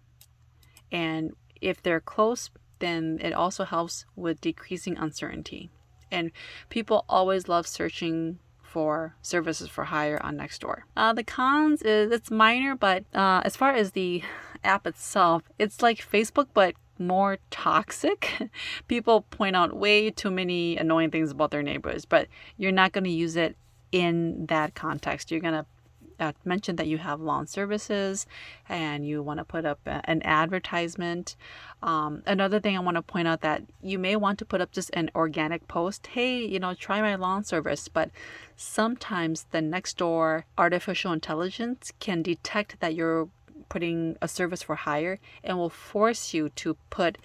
And if they're close, then it also helps with decreasing uncertainty. And people always love searching for services for hire on Nextdoor. The cons is it's minor, but as far as the app itself, it's like Facebook, but more toxic. People point out way too many annoying things about their neighbors, but you're not going to use it in that context. You're going to mention that you have lawn services and you want to put up an advertisement. Another thing I want to point out that you may want to put up just an organic post. Hey, try my lawn service. But sometimes the Nextdoor artificial intelligence can detect that you're putting a service for hire and will force you to put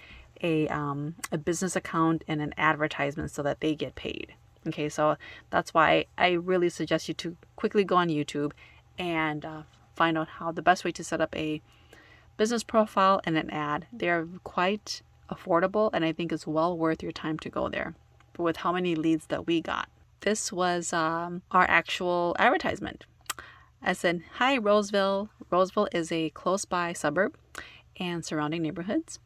a business account and an advertisement so that they get paid. Okay, so that's why I really suggest you to quickly go on YouTube and find out how the best way to set up a business profile and an ad. They're quite affordable, and I think it's well worth your time to go there with how many leads that we got. This was our actual advertisement. I said, hi, Roseville. Roseville is a close by suburb and surrounding neighborhoods.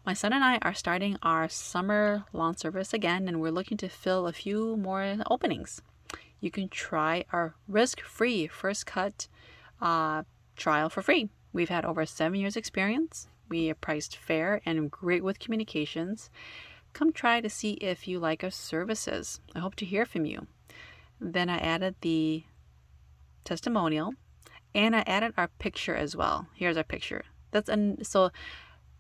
My son and I are starting our summer lawn service again, and we're looking to fill a few more openings. You can try our risk-free first cut trial for free. We've had over 7 years experience. We are priced fair and great with communications. Come try to see if you like our services. I hope to hear from you. Then I added the testimonial and I added our picture as well. Here's our picture.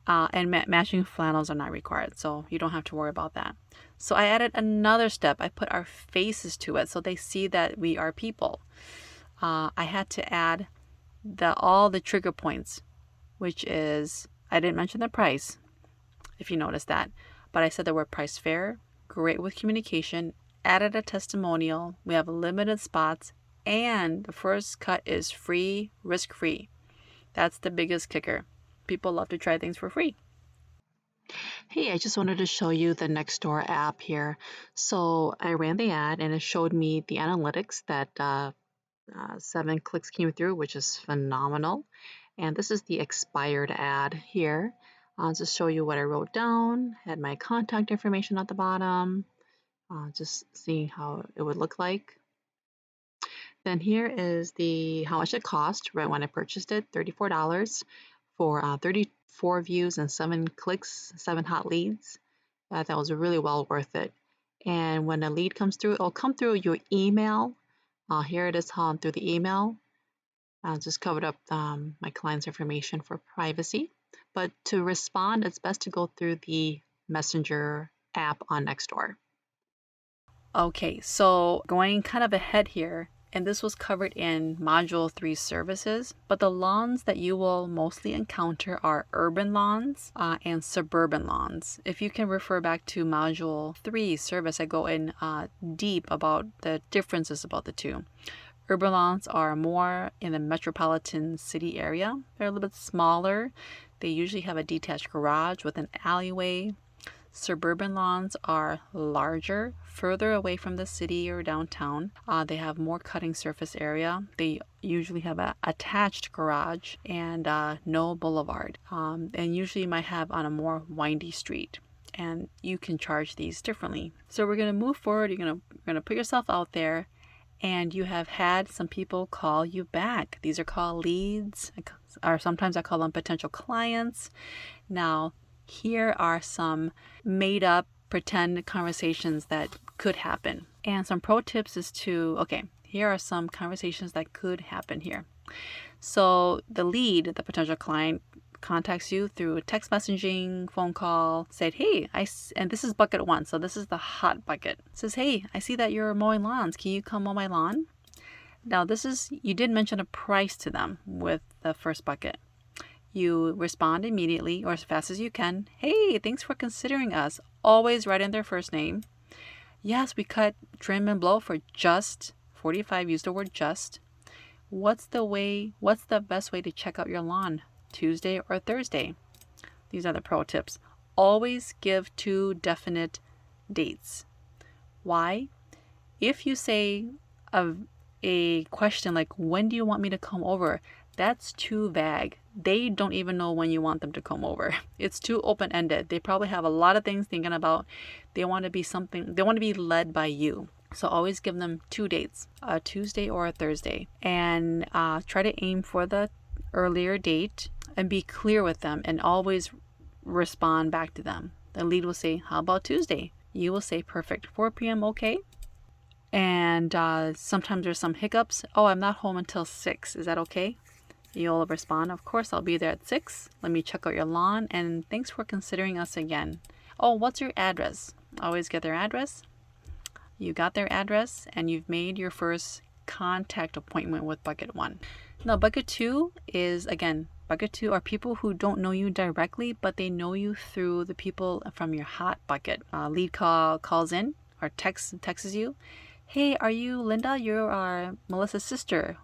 Matching flannels are not required, so you don't have to worry about that. So I added another step. I put our faces to it so they see that we are people. I had to add all the trigger points, which is, I didn't mention the price, if you noticed that, but I said that we're price fair, great with communication, added a testimonial, we have limited spots, and the first cut is free, risk-free. That's the biggest kicker. People love to try things for free. Hey, I just wanted to show you the Nextdoor app here. So I ran the ad and it showed me the analytics that 7 clicks came through, which is phenomenal. And this is the expired ad here. I'll just show you what I wrote down, had my contact information at the bottom, just seeing how it would look like. Then here is how much it cost right when I purchased it, $34 for 34 views and 7 clicks, 7 hot leads. That was really well worth it. And when a lead comes through, it'll come through your email. Here it is through the email. I just covered up my client's information for privacy. But to respond, it's best to go through the Messenger app on Nextdoor. Okay, so going kind of ahead here, and this was covered in Module 3 services, but the lawns that you will mostly encounter are urban lawns and suburban lawns. If you can refer back to Module 3 service, I go in deep about the differences about the two. Urban lawns are more in the metropolitan city area. They're a little bit smaller. They usually have a detached garage with an alleyway. Suburban lawns are larger, further away from the city or downtown. They have more cutting surface area. They usually have an attached garage and no boulevard. And usually you might have on a more windy street. And you can charge these differently. So we're going to move forward. You're going to put yourself out there, and you have had some people call you back. These are called leads, or sometimes I call them potential clients. Now, here are some made up pretend conversations that could happen. And some pro tips is here are some conversations that could happen here. So the lead, the potential client, contacts you through text messaging, phone call, said, hey, and this is bucket 1. So this is the hot bucket. It says, hey, I see that you're mowing lawns. Can you come mow my lawn? Now you did mention a price to them with the first bucket. You respond immediately or as fast as you can. Hey, thanks for considering us. Always write in their first name. Yes, we cut, trim, and blow for just 45. Use the word just. What's the best way to check out your lawn? Tuesday or Thursday? These are the pro tips. Always give 2 definite dates. Why? If you say a question like, when do you want me to come over? That's too vague. They don't even know when you want them to come over. It's too open-ended. They probably have a lot of things thinking about. They want to be led by you. So always give them 2 dates, a Tuesday or a Thursday, and try to aim for the earlier date and be clear with them and always respond back to them. The lead will say, how about Tuesday? You will say, perfect, 4 p.m. okay? And sometimes there's some hiccups. Oh, I'm not home until 6. Is that okay? You'll respond, of course, I'll be there at 6. Let me check out your lawn, and thanks for considering us again. Oh, what's your address? Always get their address. You got their address, and you've made your first contact appointment with bucket 1. Now, bucket 2 is, again, bucket 2 are people who don't know you directly, but they know you through the people from your hot bucket. Lead calls in or texts you. Hey, are you Linda? You are Melissa's sister.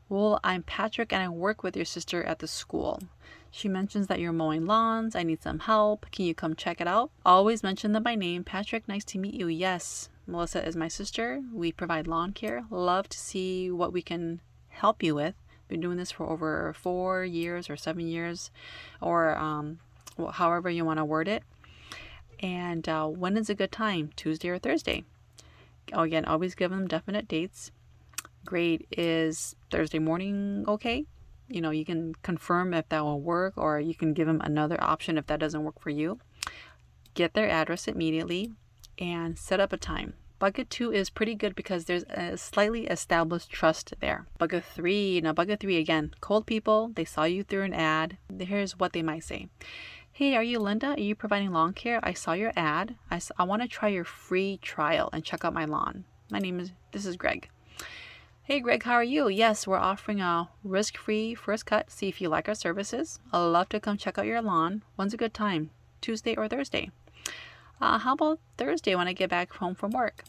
Well, I'm Patrick and I work with your sister at the school. She mentions that you're mowing lawns. I need some help. Can you come check it out? Always mention them by name. Patrick, nice to meet you. Yes, Melissa is my sister. We provide lawn care. Love to see what we can help you with. Been doing this for over 4 years or 7 years, or however you want to word it. And when is a good time? Tuesday or Thursday? Again, always give them definite dates. Great. Is Thursday morning okay? You can confirm if that will work, or you can give them another option if that doesn't work for you. Get their address immediately and set up a time. Bucket 2 is pretty good because there's a slightly established trust there. Bucket 3, again, cold people, they saw you through an ad. Here's what they might say. Hey, are you Linda? Are you providing lawn care? I saw your ad. I want to try your free trial and check out my lawn. This is Greg. Hey Greg, how are you? Yes, we're offering a risk-free first cut. See if you like our services. I'd love to come check out your lawn. When's a good time? Tuesday or Thursday? How about Thursday when I get back home from work?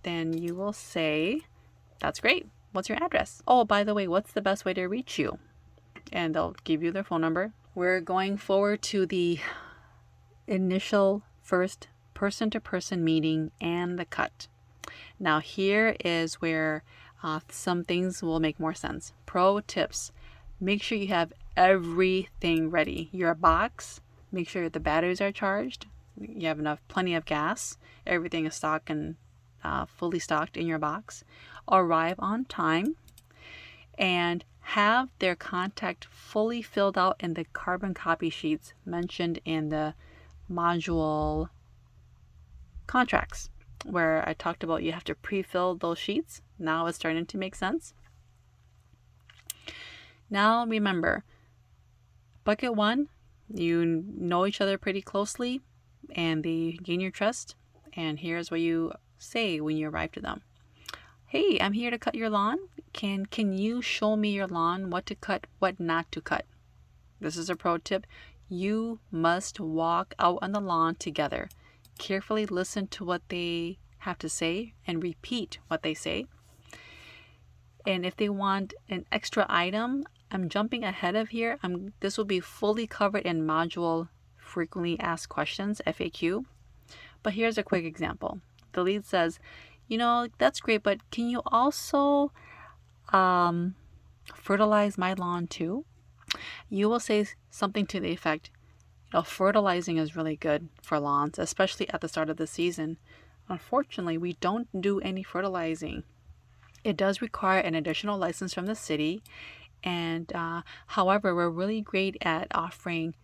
Then you will say, that's great. What's your address? Oh, by the way, what's the best way to reach you? And they'll give you their phone number. We're going forward to the initial first person-to-person meeting and the cut. Now here is where some things will make more sense. Pro tips. Make sure you have everything ready. Your box. Make sure the batteries are charged. You have plenty of gas. Everything is stocked and fully stocked in your box. Arrive on time. And have their contact fully filled out in the carbon copy sheets mentioned in the module contracts, where I talked about you have to pre-fill those sheets. Now it's starting to make sense. Now remember, bucket 1, you know each other pretty closely and they gain your trust. And here's what you say when you arrive to them. Hey, I'm here to cut your lawn. Can you show me your lawn, what to cut, what not to cut? This is a pro tip. You must walk out on the lawn together. Carefully listen to what they have to say and repeat what they say. And if they want an extra item, I'm jumping ahead of here. This will be fully covered in module frequently asked questions, FAQ. But here's a quick example. The lead says, that's great, but can you also fertilize my lawn too? You will say something to the effect, fertilizing is really good for lawns, especially at the start of the season. Unfortunately, we don't do any fertilizing. It does require an additional license from the city. And however, we're really great at offering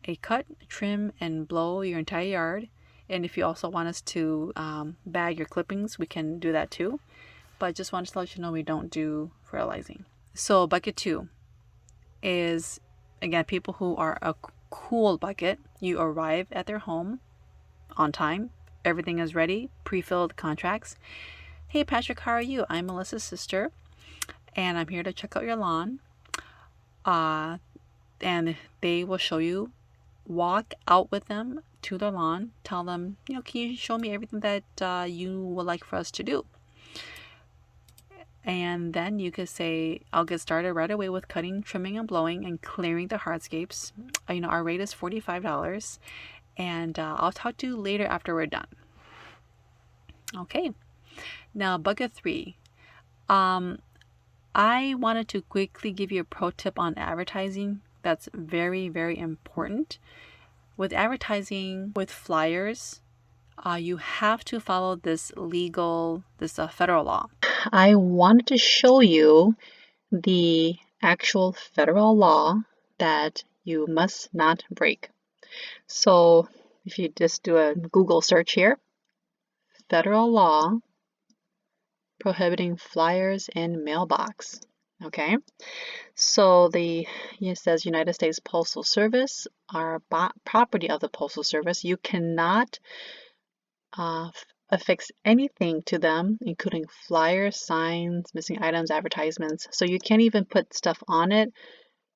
a cut, trim, and blow your entire yard. And if you also want us to bag your clippings, we can do that too. But just wanted to let you know we don't do fertilizing. So bucket 2 is, again, people who are a cool bucket. You arrive at their home on time. Everything is ready. Pre-filled contracts. Hey Patrick, how are you? I'm Melissa's sister, and I'm here to check out your lawn. And they will show you. Walk out with them to their lawn. Tell them, can you show me everything that you would like for us to do? And then you could say, I'll get started right away with cutting, trimming, and blowing and clearing the hardscapes. Our rate is $45, and I'll talk to you later after we're done. Okay. Now, bucket 3. I wanted to quickly give you a pro tip on advertising that's very, very important. With advertising with flyers, you have to follow this federal law. I wanted to show you the actual federal law that you must not break. So if you just do a Google search here, federal law prohibiting flyers in mailbox. Okay, so it says United States Postal Service are property of the Postal Service. You cannot affix anything to them, including flyers, signs, missing items, advertisements. So you can't even put stuff on it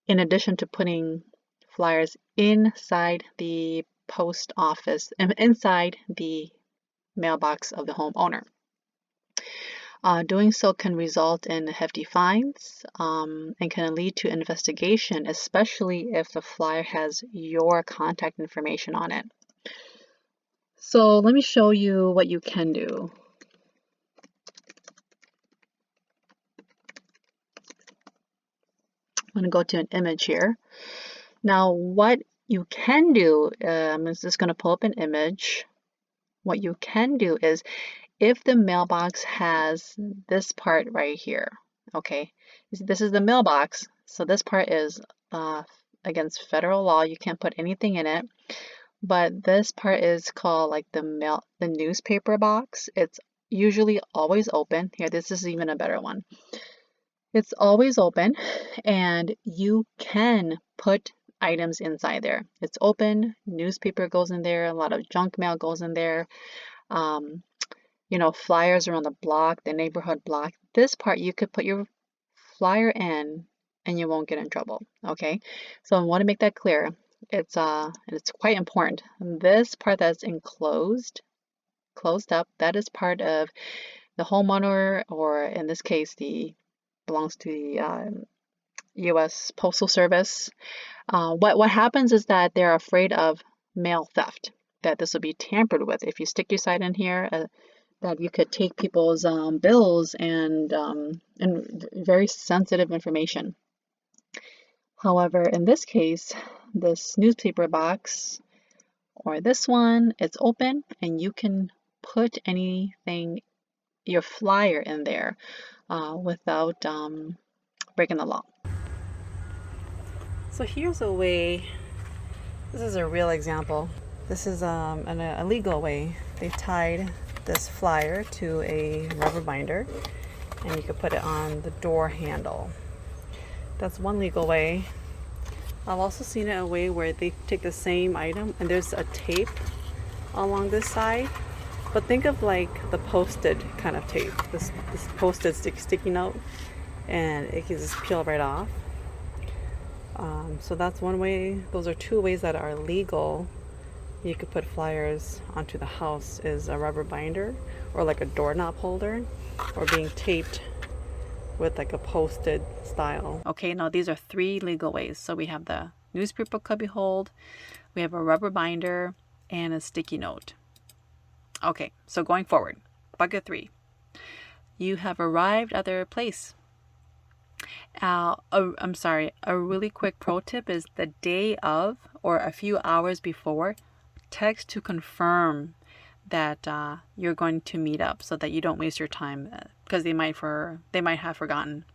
in addition to putting flyers inside the post office and inside the mailbox of the homeowner. Doing so can result in hefty fines and can lead to investigation, especially if the flyer has your contact information on it. So let me show you what you can do. I'm going to go to an image here. Now, what you can do, I'm just going to pull up an image. What you can do is, if the mailbox has this part right here, okay, this is the mailbox, so this part is against federal law. You can't put anything in it, but this part is called like the newspaper box. It's usually always open. Here, this is even a better one. It's always open, and you can put items inside there. It's open, newspaper goes in there, a lot of junk mail goes in there. You know, flyers around the block, the neighborhood block. This part you could put your flyer in and you won't get in trouble. Okay, so I want to make that clear. It's quite important. This part that's closed up, that is part of the homeowner, or in this case, belongs to the U.S. Postal Service. What happens is that they're afraid of mail theft, that this will be tampered with. If you stick your side in here, that you could take people's bills and very sensitive information. However, in this case, this newspaper box or this one, it's open and you can put anything, your flyer in there without breaking the law. So here's a way, this is a real example. This is a legal way. They tied this flyer to a rubber binder and you could put it on the door handle. That's one legal way. I've also seen it a way where they take the same item and there's a tape along this side, but think of like the posted kind of tape, this posted sticky note, and it can just peel right off. So that's one way. Those are two ways that are legal. You could put flyers onto the house, is a rubber binder or like a doorknob holder, or being taped with like a posted style. Okay, now these are three legal ways. So we have the newspaper cubby hold, we have a rubber binder, and a sticky note. Okay, so going forward, bucket 3. You have arrived at their place. A really quick pro tip is the day of or a few hours before, text to confirm that you're going to meet up so that you don't waste your time, because they might have forgotten.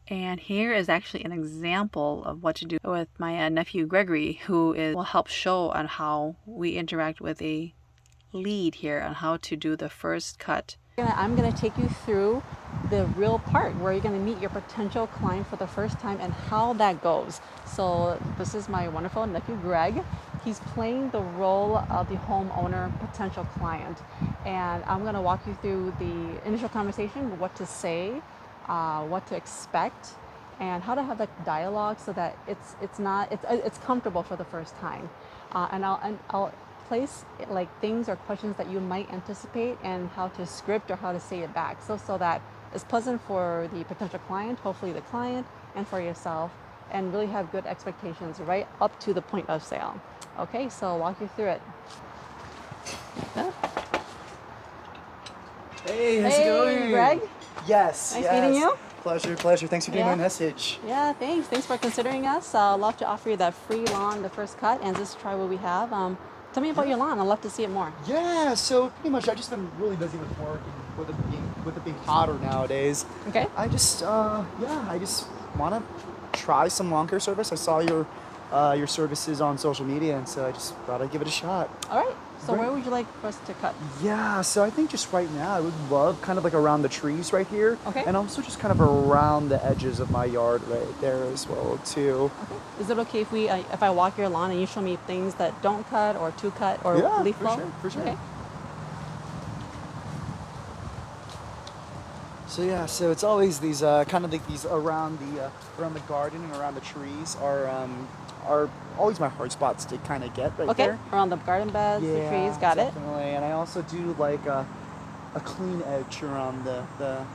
And here is actually an example of what to do with my nephew Gregory, who will help show on how we interact with a lead here on how to do the first cut. I'm going to take you through the real part where you're going to meet your potential client for the first time and how that goes. So this is my wonderful nephew Greg. He's playing the role of the homeowner potential client, and I'm going to walk you through the initial conversation, what to say, what to expect, and how to have that dialogue so that it's comfortable for the first time. And I'll place like things or questions that you might anticipate and how to script or how to say it back, so that it's pleasant for the potential client, hopefully the client, and for yourself, and really have good expectations right up to the point of sale. Okay, so I'll walk you through it. Hey, how's it going? Greg? Yes. Nice meeting you. Pleasure, pleasure. Thanks for getting my message. Yeah, thanks. Thanks for considering us. I'd love to offer you that free lawn, the first cut, and just try what we have. Tell me about your lawn. I'd love to see it more. Yeah, so pretty much I just been really busy with work and with it being hotter nowadays. Okay. I just want to try some lawn care service. I saw your services on social media, and so I just thought I'd give it a shot. All right. So Great. where would you like for us to cut? Yeah, so I think just right now I would love kind of like around the trees right here. Okay. And also just kind of around the edges of my yard right there as well too. Okay. Is it okay if I walk your lawn and you show me things that don't cut or to cut or Yeah, leaf for blow? sure, for sure. Okay. So yeah, so it's always these kind of like these around the garden and around the trees are always my hard spots to kind of get right Okay. there. Around the garden beds, the trees. Got it. Definitely. And I also do like a clean edge around the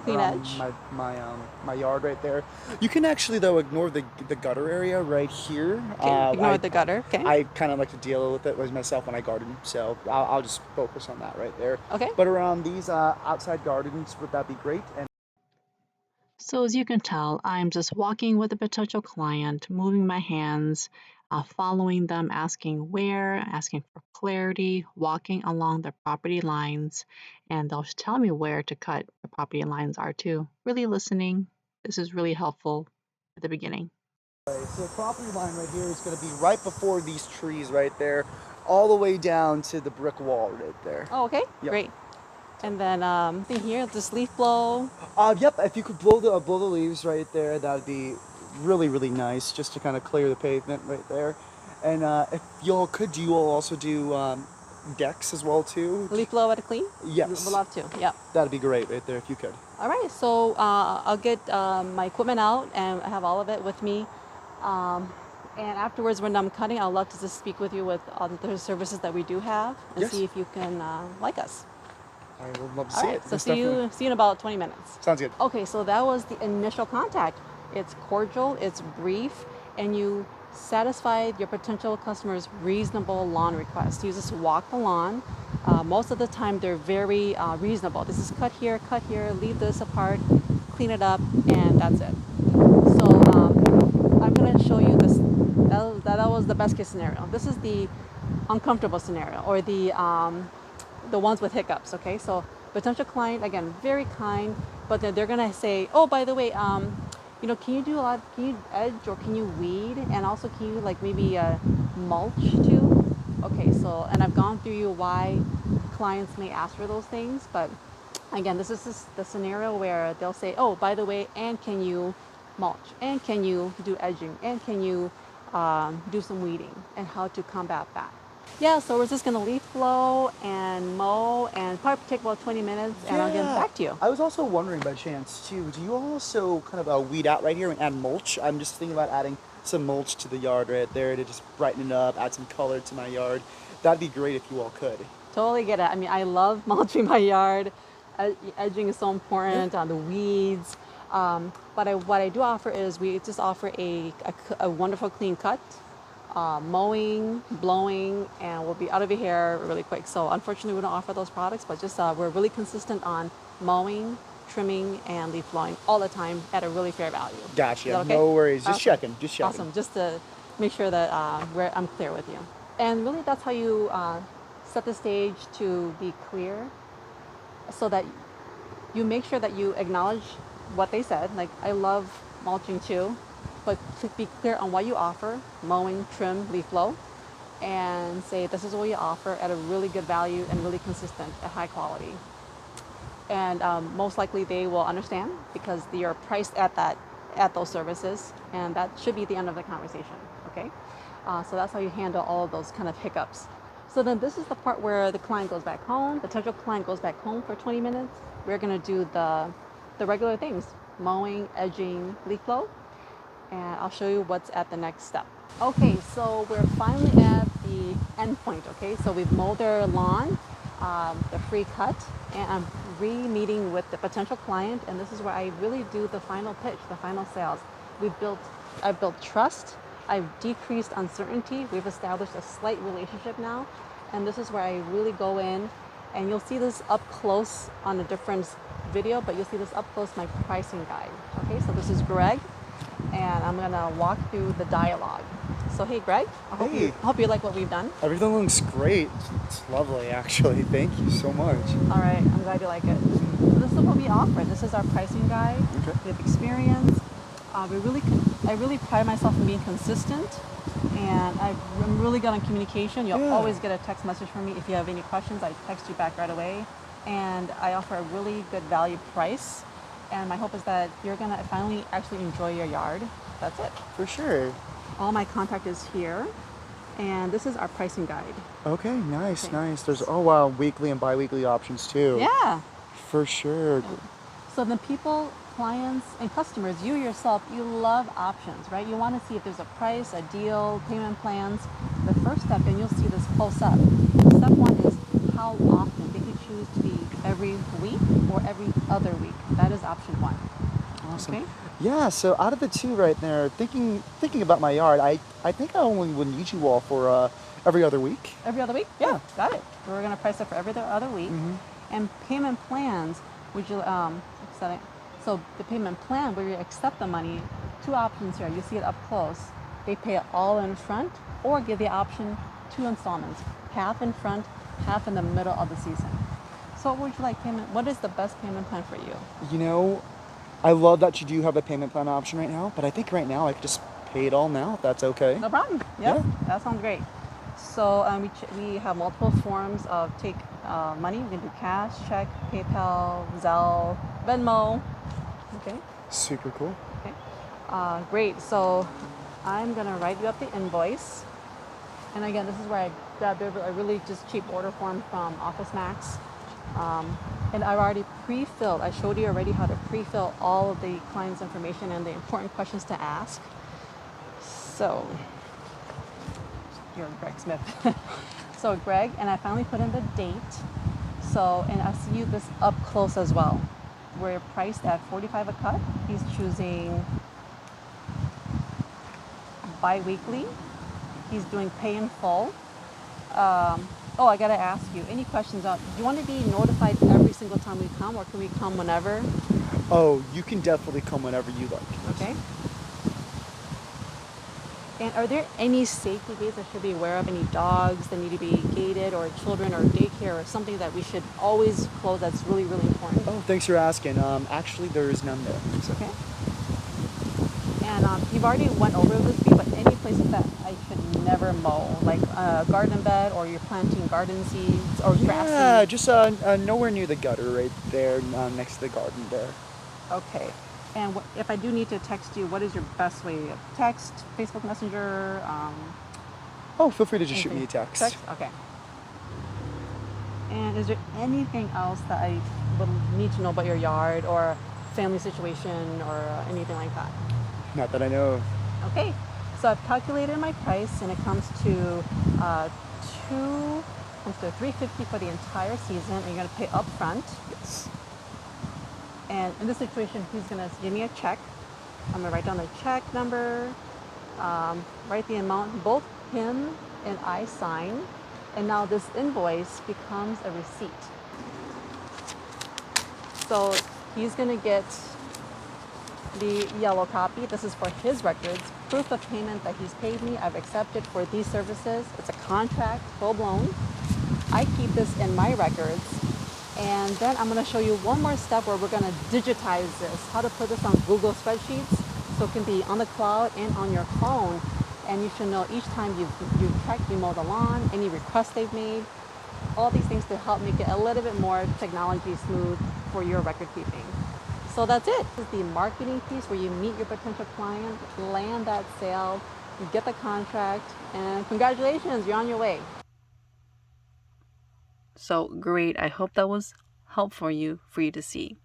Clean around edge. my yard right there. You can actually though ignore the gutter area right here. Okay. Ignore the gutter. Okay. I kind of like to deal with it with myself when I garden, so I'll just focus on that right there. Okay. But around these outside gardens, would that be great? And So as you can tell, I'm just walking with a potential client, moving my hands, following them, asking where, asking for clarity, walking along the property lines, and they'll tell me where to cut the property lines are too. Really listening. This is really helpful at the beginning. so the property line right here is going to be right before these trees right there, all the way down to the brick wall right there. Oh, okay. Yep. Great. And then thing here, this leaf blow. Yep. If you could blow the leaves right there, that'd be really really nice, just to kind of clear the pavement right there. And if y'all could, do you all also do decks as well too? Leaf blow at a clean? Yes. Would love to. Yeah. That'd be great right there if you could. All right. So I'll get my equipment out and I have all of it with me. And afterwards, when I'm cutting, I'd love to just speak with you with other services that we do have and Yes. see if you can like us. I would love to All see right. it. So Most see definitely. you in about 20 minutes. Sounds good. Okay. So that was the initial contact. It's cordial. It's brief, and you satisfied your potential customers' reasonable lawn request. You just walk the lawn. Most of the time, they're very reasonable. This is cut here, leave this apart, clean it up, and that's it. So I'm going to show you this. That was the best case scenario. This is the uncomfortable scenario, or the ones with hiccups. Okay, so potential client, again, very kind, but then they're gonna say, oh, by the way, can you edge or can you weed, and also can you like maybe mulch too? Okay, so, and I've gone through you why clients may ask for those things, but again, this is the scenario where they'll say, oh, by the way, and can you mulch, and can you do edging, and can you do some weeding, and how to combat that. Yeah, so we're just gonna leaf blow and mow, and probably take about 20 minutes, and I'll get back to you. I was also wondering by chance too, do you also kind of weed out right here and add mulch? I'm just thinking about adding some mulch to the yard right there to just brighten it up, add some color to my yard. That'd be great if you all could. Totally get it. I mean, I love mulching my yard. Edging is so important on the weeds. But what I do offer is we just offer a wonderful clean cut, mowing, blowing, and we'll be out of your hair really quick. So unfortunately, we don't offer those products, but just we're really consistent on mowing, trimming, and leaf blowing all the time at a really fair value. Gotcha. Is that okay? No worries. Just Awesome. checking. Awesome. Just to make sure that I'm clear with you. And really, that's how you set the stage to be clear, so that you make sure that you acknowledge what they said. Like, I love mulching too, but to be clear on what you offer, mowing, trim, leaf blow, and say this is what you offer at a really good value and really consistent at high quality. And most likely they will understand because they are priced at those services, and that should be the end of the conversation. Okay, so that's how you handle all of those kind of hiccups. So then this is the part where the client goes back home, the potential client goes back home for 20 minutes. We're gonna do the regular things, mowing, edging, leaf blow, and I'll show you what's at the next step. Okay, so we're finally at the end point. Okay, so we've mowed their lawn, the free cut, and I'm re-meeting with the potential client, and this is where I really do the final pitch, the final sales. I've built trust, I've decreased uncertainty, we've established a slight relationship now, and this is where I really go in, and you'll see this up close on a different video, but you'll see this up close, my pricing guide. Okay, so this is Greg, and I'm gonna walk through the dialogue. So hey, Greg, Hey. I hope you like what we've done. Everything looks great. It's lovely, actually. Thank you so much. All right, I'm glad you like it. So this is what we offer. This is our pricing guide. Okay. We have experience. I really pride myself in being consistent, and I'm really good on communication. You'll Yeah. always get a text message from me. If you have any questions, I text you back right away. And I offer a really good value price. And my hope is that you're gonna finally actually enjoy your yard. That's it. For sure. All my contact is here, and this is our pricing guide. Okay, nice, Okay. nice. There's, oh wow, weekly and bi-weekly options too. Yeah. For sure. So the people, clients, and customers, you yourself, you love options, right? You want to see if there's a price, a deal, payment plans. The first step, and you'll see this close up. Step one is how often. They could choose to be every week or every other week. That is option one. Awesome. Okay? Yeah, so out of the two right there, thinking about my yard, I think I only would need you all for every other week. Every other week? Yeah, got it. We're going to price it for every other week. And payment plans, would you, set it? So the payment plan where you accept the money, two options here. You see it up close. They pay it all in front or give the option two installments, half in front, half in the middle of the season. So what would you like payment? What is the best payment plan for you? You know, I love that you do have a payment plan option right now, but I think right now I could just pay it all now if that's okay. No problem. Yep, Yeah. that sounds great. So we have multiple forms of take money. We can do cash, check, PayPal, Zelle, Venmo. Okay. Super cool. Okay. Great. So I'm gonna write you up the invoice. And again, this is where I grabbed a really just cheap order form from Office Max. And I've already pre-filled. I showed you already how to pre-fill all of the client's information and the important questions to ask. So, you're Greg Smith. So Greg, and I finally put in the date. So, and I see you this up close as well. We're priced at $45 a cut. He's choosing bi-weekly. He's doing pay in full. Oh, I gotta ask you, any questions? Do you want to be notified every single time we come, or can we come whenever? Oh, you can definitely come whenever you like. Okay. And are there any safety gates I should be aware of? Any dogs that need to be gated, or children, or daycare, or something that we should always close that's really, really important? Oh, thanks for asking. Actually, there is none there. So. Okay. And you've already went over this, but any places that I should never mow, like a garden bed, or you're planting garden seeds or grass Yeah, seeds? just nowhere near the gutter right there, next to the garden there. Okay. And if I do need to text you, what is your best way? Text, Facebook Messenger? Oh, feel free to just shoot me a text. Okay. And is there anything else that I would need to know about your yard or family situation or anything like that? Not that I know of. Okay. So I've calculated my price, and it comes to $350 for the entire season, and you're gonna pay up front. Yes. And in this situation, he's gonna give me a check. I'm gonna write down the check number, write the amount, both him and I sign, and now this invoice becomes a receipt. So he's gonna get the yellow copy. This is for his records, proof of payment that he's paid me. I've accepted for these services. It's a contract, full blown. I keep this in my records. And then I'm going to show you one more step where we're going to digitize this, how to put this on Google spreadsheets so it can be on the cloud and on your phone. And you should know each time you check, you mow the lawn, any requests they've made, all these things to help make it a little bit more technology smooth for your record keeping. So that's it. This is the marketing piece where you meet your potential client, land that sale, you get the contract, and congratulations, you're on your way. So great. I hope that was helpful for you to see.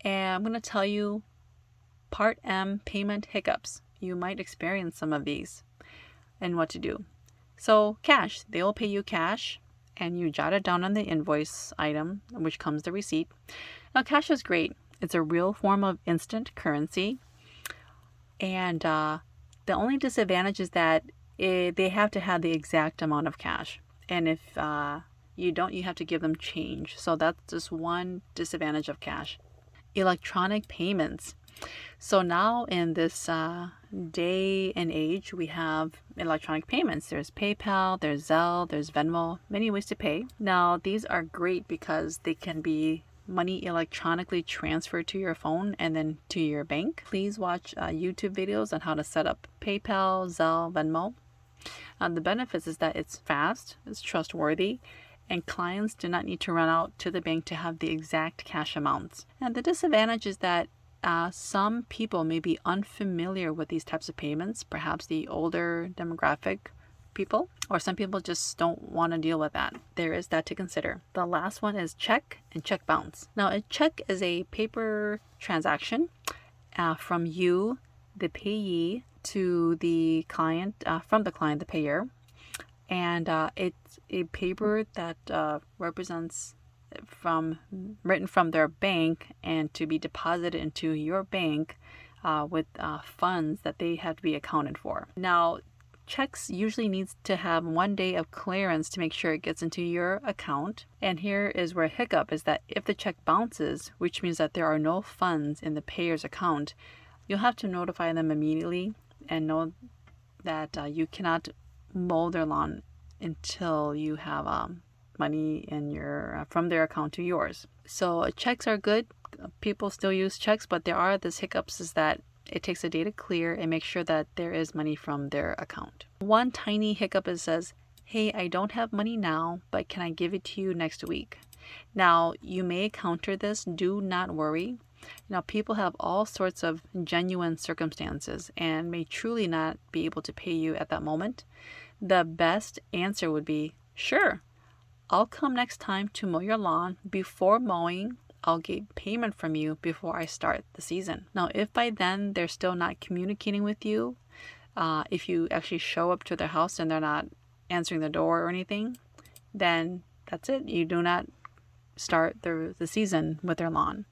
And I'm going to tell you Part M payment hiccups. You might experience some of these and what to do. So cash, they will pay you cash, and you jot it down on the invoice item, which comes the receipt. Now cash is great. It's a real form of instant currency. And the only disadvantage is that they have to have the exact amount of cash. And if you don't, you have to give them change. So that's just one disadvantage of cash. Electronic payments. So now in this day and age, we have electronic payments. There's PayPal, there's Zelle, there's Venmo, many ways to pay. Now, these are great because they can be money electronically transferred to your phone and then to your bank. Please watch YouTube videos on how to set up PayPal, Zelle, Venmo. The benefits is that it's fast, it's trustworthy, and clients do not need to run out to the bank to have the exact cash amounts. And the disadvantage is that some people may be unfamiliar with these types of payments, perhaps the older demographic people, or some people just don't want to deal with that. There is that to consider. The last one is check and check bounce. Now, a check is a paper transaction from you, the payee, to the client, from the client, the payer, and it's a paper that represents written from their bank and to be deposited into your bank with funds that they have to be accounted for. Now, checks usually needs to have 1 day of clearance to make sure it gets into your account. And here is where a hiccup is that if the check bounces, which means that there are no funds in the payer's account, you'll have to notify them immediately and know that you cannot mow their lawn until you have money in your from their account to yours. So checks are good. People still use checks, but there are this hiccups is that it takes a day to clear and make sure that there is money from their account. One tiny hiccup is says, hey, I don't have money now, but can I give it to you next week? Now, you may encounter this. Do not worry. Now, people have all sorts of genuine circumstances and may truly not be able to pay you at that moment. The best answer would be, sure, I'll come next time to mow your lawn. Before mowing, I'll get payment from you before I start the season. Now, if by then they're still not communicating with you, if you actually show up to their house and they're not answering the door or anything, then that's it. You do not start the season with their lawn.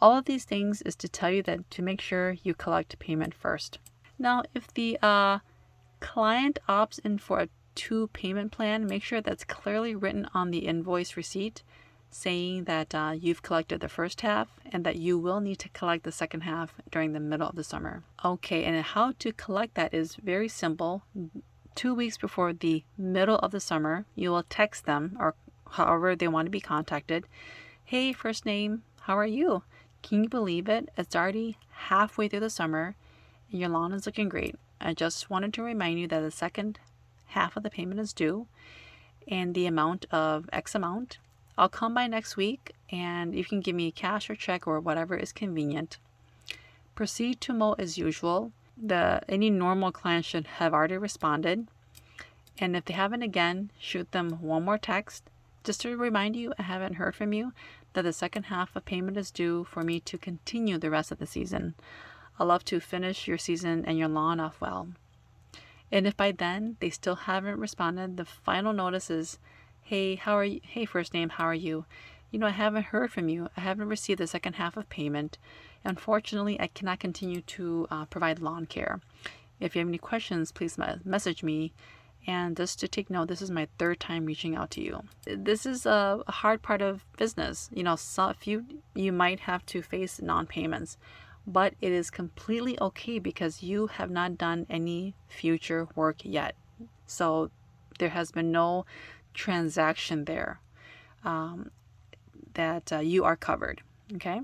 All of these things is to tell you that to make sure you collect payment first. Now, if the client opts in for a 2 payment plan, make sure that's clearly written on the invoice receipt saying that you've collected the first half and that you will need to collect the second half during the middle of the summer. Okay, and how to collect that is very simple. 2 weeks before the middle of the summer, you will text them or however they want to be contacted. Hey, first name, how are you? Can you believe it? It's already halfway through the summer and your lawn is looking great. I just wanted to remind you that the second half of the payment is due and the amount of X amount. I'll come by next week and you can give me cash or check or whatever is convenient. Proceed to mow as usual. Any normal client should have already responded. And if they haven't again, shoot them one more text just to remind you I haven't heard from you, that the second half of payment is due for me to continue the rest of the season. I love to finish your season and your lawn off well. And if by then they still haven't responded, the final notice is, hey, how are you? Hey, first name, how are you? I haven't heard from you. I haven't received the second half of payment. Unfortunately, I cannot continue to provide lawn care. If you have any questions, please message me. And just to take note, this is my 3rd time reaching out to you. This is a hard part of business. You might have to face non-payments, but it is completely okay because you have not done any future work yet. So there has been no transaction there that you are covered. Okay.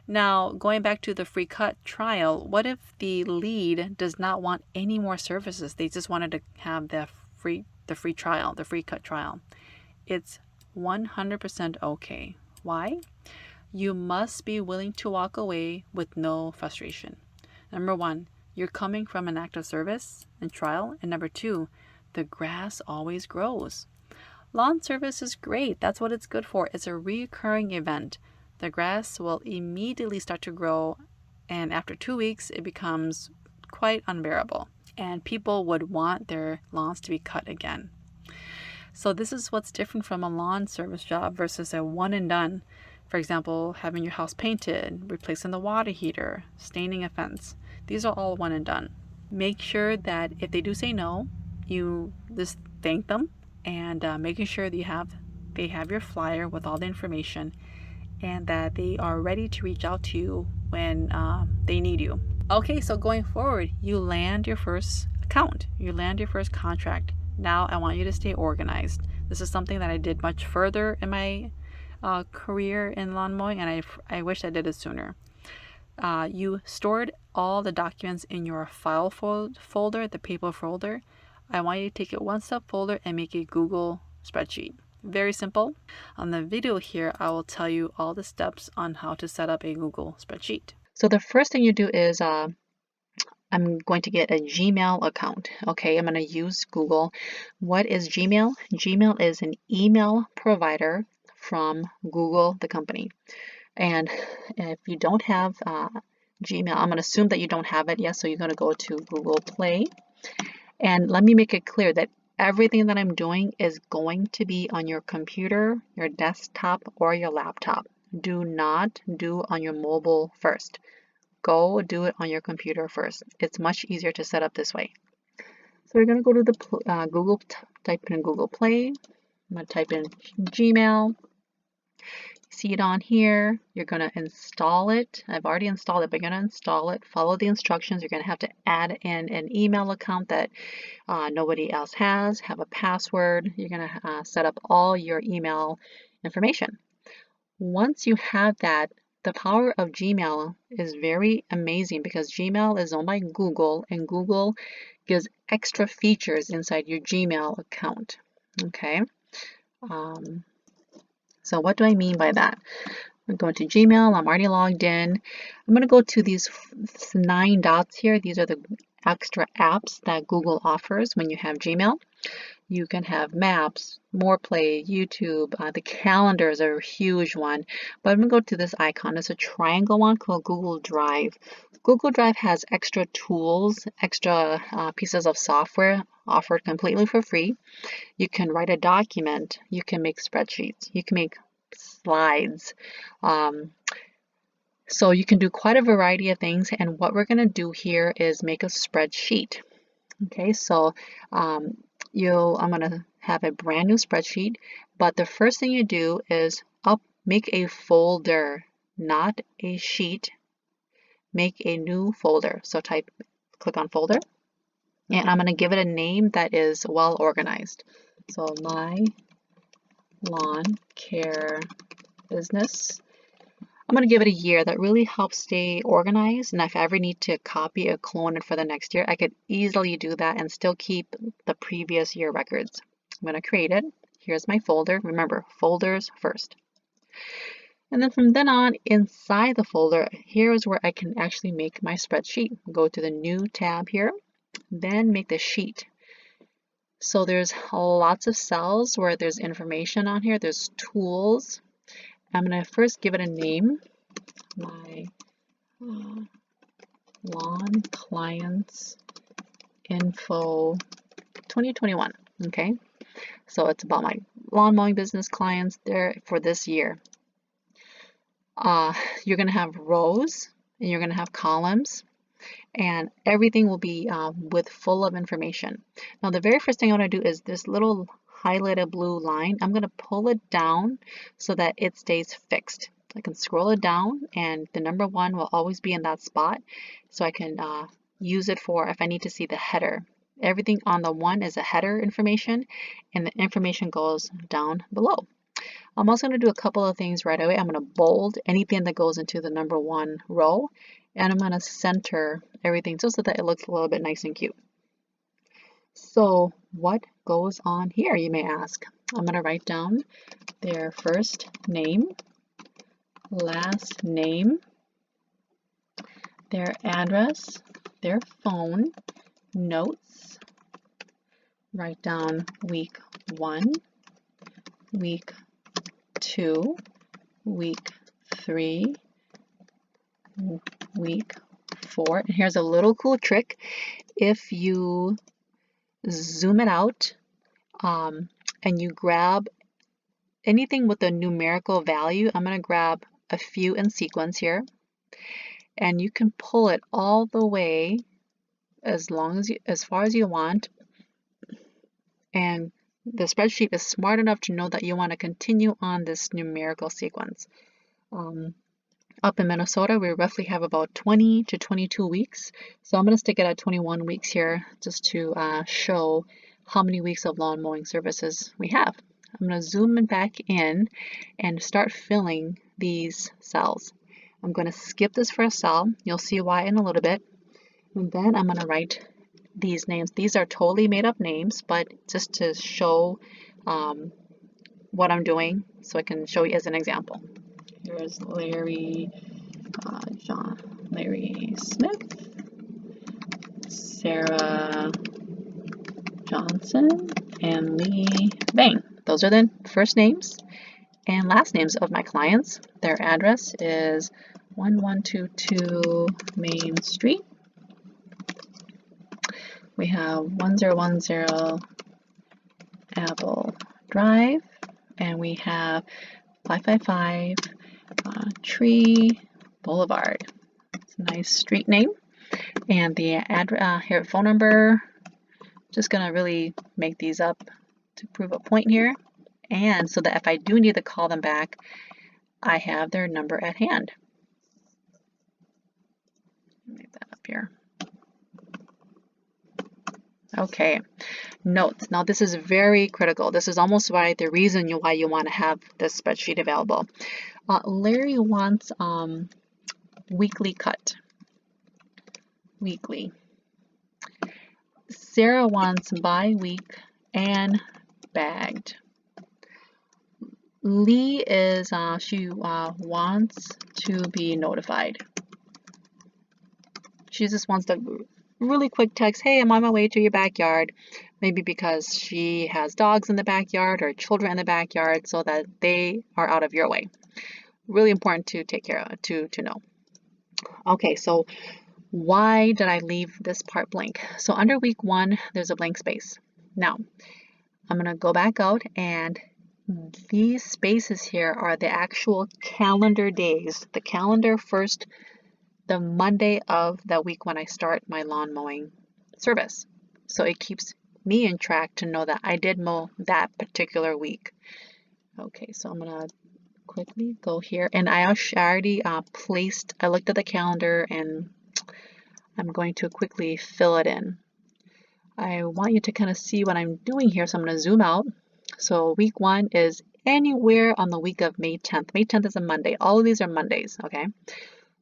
Now, going back to the free cut trial, what if the lead does not want any more services? They just wanted to have the free trial, the free cut trial. It's 100% okay. Why? You must be willing to walk away with no frustration. Number 1, you're coming from an act of service and trial. And number 2, the grass always grows. Lawn service is great. That's what it's good for. It's a recurring event. The grass will immediately start to grow, and after 2 weeks, it becomes quite unbearable, and people would want their lawns to be cut again. So this is what's different from a lawn service job versus a one and done. For example, having your house painted, replacing the water heater, staining a fence. These are all one and done. Make sure that if they do say no, you just thank them and making sure that they have your flyer with all the information and that they are ready to reach out to you when they need you. Okay, so going forward, you land your first account, you land your first contract. Now I want you to stay organized. This is something that I did much further in my career in lawn mowing, and I wish I did it sooner. You stored all the documents in your file folder, the paper folder. I want you to take it one step further and make a Google spreadsheet. Very simple. On the video here, I will tell you all the steps on how to set up a Google spreadsheet. So the first thing you do is I'm going to get a Gmail account. Okay, I'm going to use Google. What is Gmail? Gmail is an email provider from Google, the company. And if you don't have Gmail, I'm going to assume that you don't have it yet. So you're going to go to Google Play. And let me make it clear that everything that I'm doing is going to be on your computer, your desktop, or your laptop. Do not do on your mobile first. Go do it on your computer first. It's much easier to set up this way. So we're going to go to the Google, type in Google Play. I'm going to type in Gmail. See it on here. You're going to install it. I've already installed it, but you're going to install it. Follow the instructions. You're going to have to add in an email account that nobody else has. Have a password. You're going to set up all your email information. Once you have that, the power of Gmail is very amazing because Gmail is owned by Google, and Google gives extra features inside your Gmail account. Okay. So what do I mean by that? I'm going to Gmail. I'm already logged in. I'm going to go to these 9 dots here. These are the extra apps that Google offers when you have Gmail. You can have Maps, More Play, YouTube. The calendars are a huge one. But I'm going to go to this icon. It's a triangle one called Google Drive. Google Drive has extra tools, extra pieces of software offered completely for free. You can write a document. You can make spreadsheets. You can make slides. So you can do quite a variety of things. And what we're going to do here is make a spreadsheet. Okay, so I'm going to have a brand new spreadsheet, but the first thing you do is make a folder, not a sheet. Make a new folder. So click on folder, and I'm going to give it a name that is well organized. So my lawn care business. I'm going to give it a year. That really helps stay organized, and if I ever need to copy or clone it for the next year, I could easily do that and still keep the previous year records. I'm going to create it. Here's my folder. Remember, folders first. And then from then on, inside the folder, here is where I can actually make my spreadsheet. Go to the new tab here, then make the sheet. So there's lots of cells where there's information on here. There's tools. I'm going to first give it a name. My lawn clients info 2021. Okay, so it's about my lawn mowing business clients there for this year. You're going to have rows and you're going to have columns, and everything will be full of information. Now the very first thing I want to do is this little highlighted blue line. I'm going to pull it down so that it stays fixed. I can scroll it down, and the number 1 will always be in that spot, so I can use it for if I need to see the header. Everything on the 1 is a header information, and the information goes down below. I'm also going to do a couple of things right away. I'm going to bold anything that goes into the number 1 row, and I'm going to center everything just so that it looks a little bit nice and cute. So what goes on here, you may ask? I'm going to write down their first name, last name, their address, their phone, notes, write down week 1, week 2, week 3, week 4. And here's a little cool trick. If you zoom it out and you grab anything with a numerical value, I'm going to grab a few in sequence here, and you can pull it all the way as far as you want, and the spreadsheet is smart enough to know that you want to continue on this numerical sequence. Up in Minnesota, we roughly have about 20 to 22 weeks. So I'm going to stick it at 21 weeks here just to show how many weeks of lawn mowing services we have. I'm going to zoom back in and start filling these cells. I'm going to skip this first cell. You'll see why in a little bit. And then I'm going to write these names. These are totally made up names, but just to show what I'm doing so I can show you as an example. Here's Larry Smith, Sarah Johnson, and Lee Vang. Those are the first names and last names of my clients. Their address is 1122 Main Street. We have 1010 Apple Drive, and we have 555 Tree Boulevard. It's a nice street name. And the here phone number, just gonna really make these up to prove a point here. And so that if I do need to call them back, I have their number at hand. Make that up here. Okay, notes. Now this is very critical. This is almost why the reason why you want to have this spreadsheet available. Larry wants weekly cut. Weekly. Sarah wants bi-week and bagged. Lee is she wants to be notified. She just wants the really quick text, hey, I'm on my way to your backyard. Maybe because she has dogs in the backyard or children in the backyard, so that they are out of your way. Really important to take care of, to know. Okay, so why did I leave this part blank? So under week 1, there's a blank space. Now, I'm going to go back out, and these spaces here are the actual calendar days. The calendar first, the Monday of the week when I start my lawn mowing service. So it keeps me in track to know that I did mow that particular week. Okay, so I'm going to quickly go here, and I already I looked at the calendar, and I'm going to quickly fill it in. I want you to kind of see what I'm doing here, so I'm going to zoom out. So week 1 is anywhere on the week of May 10th. May 10th is a Monday. All of these are Mondays, okay?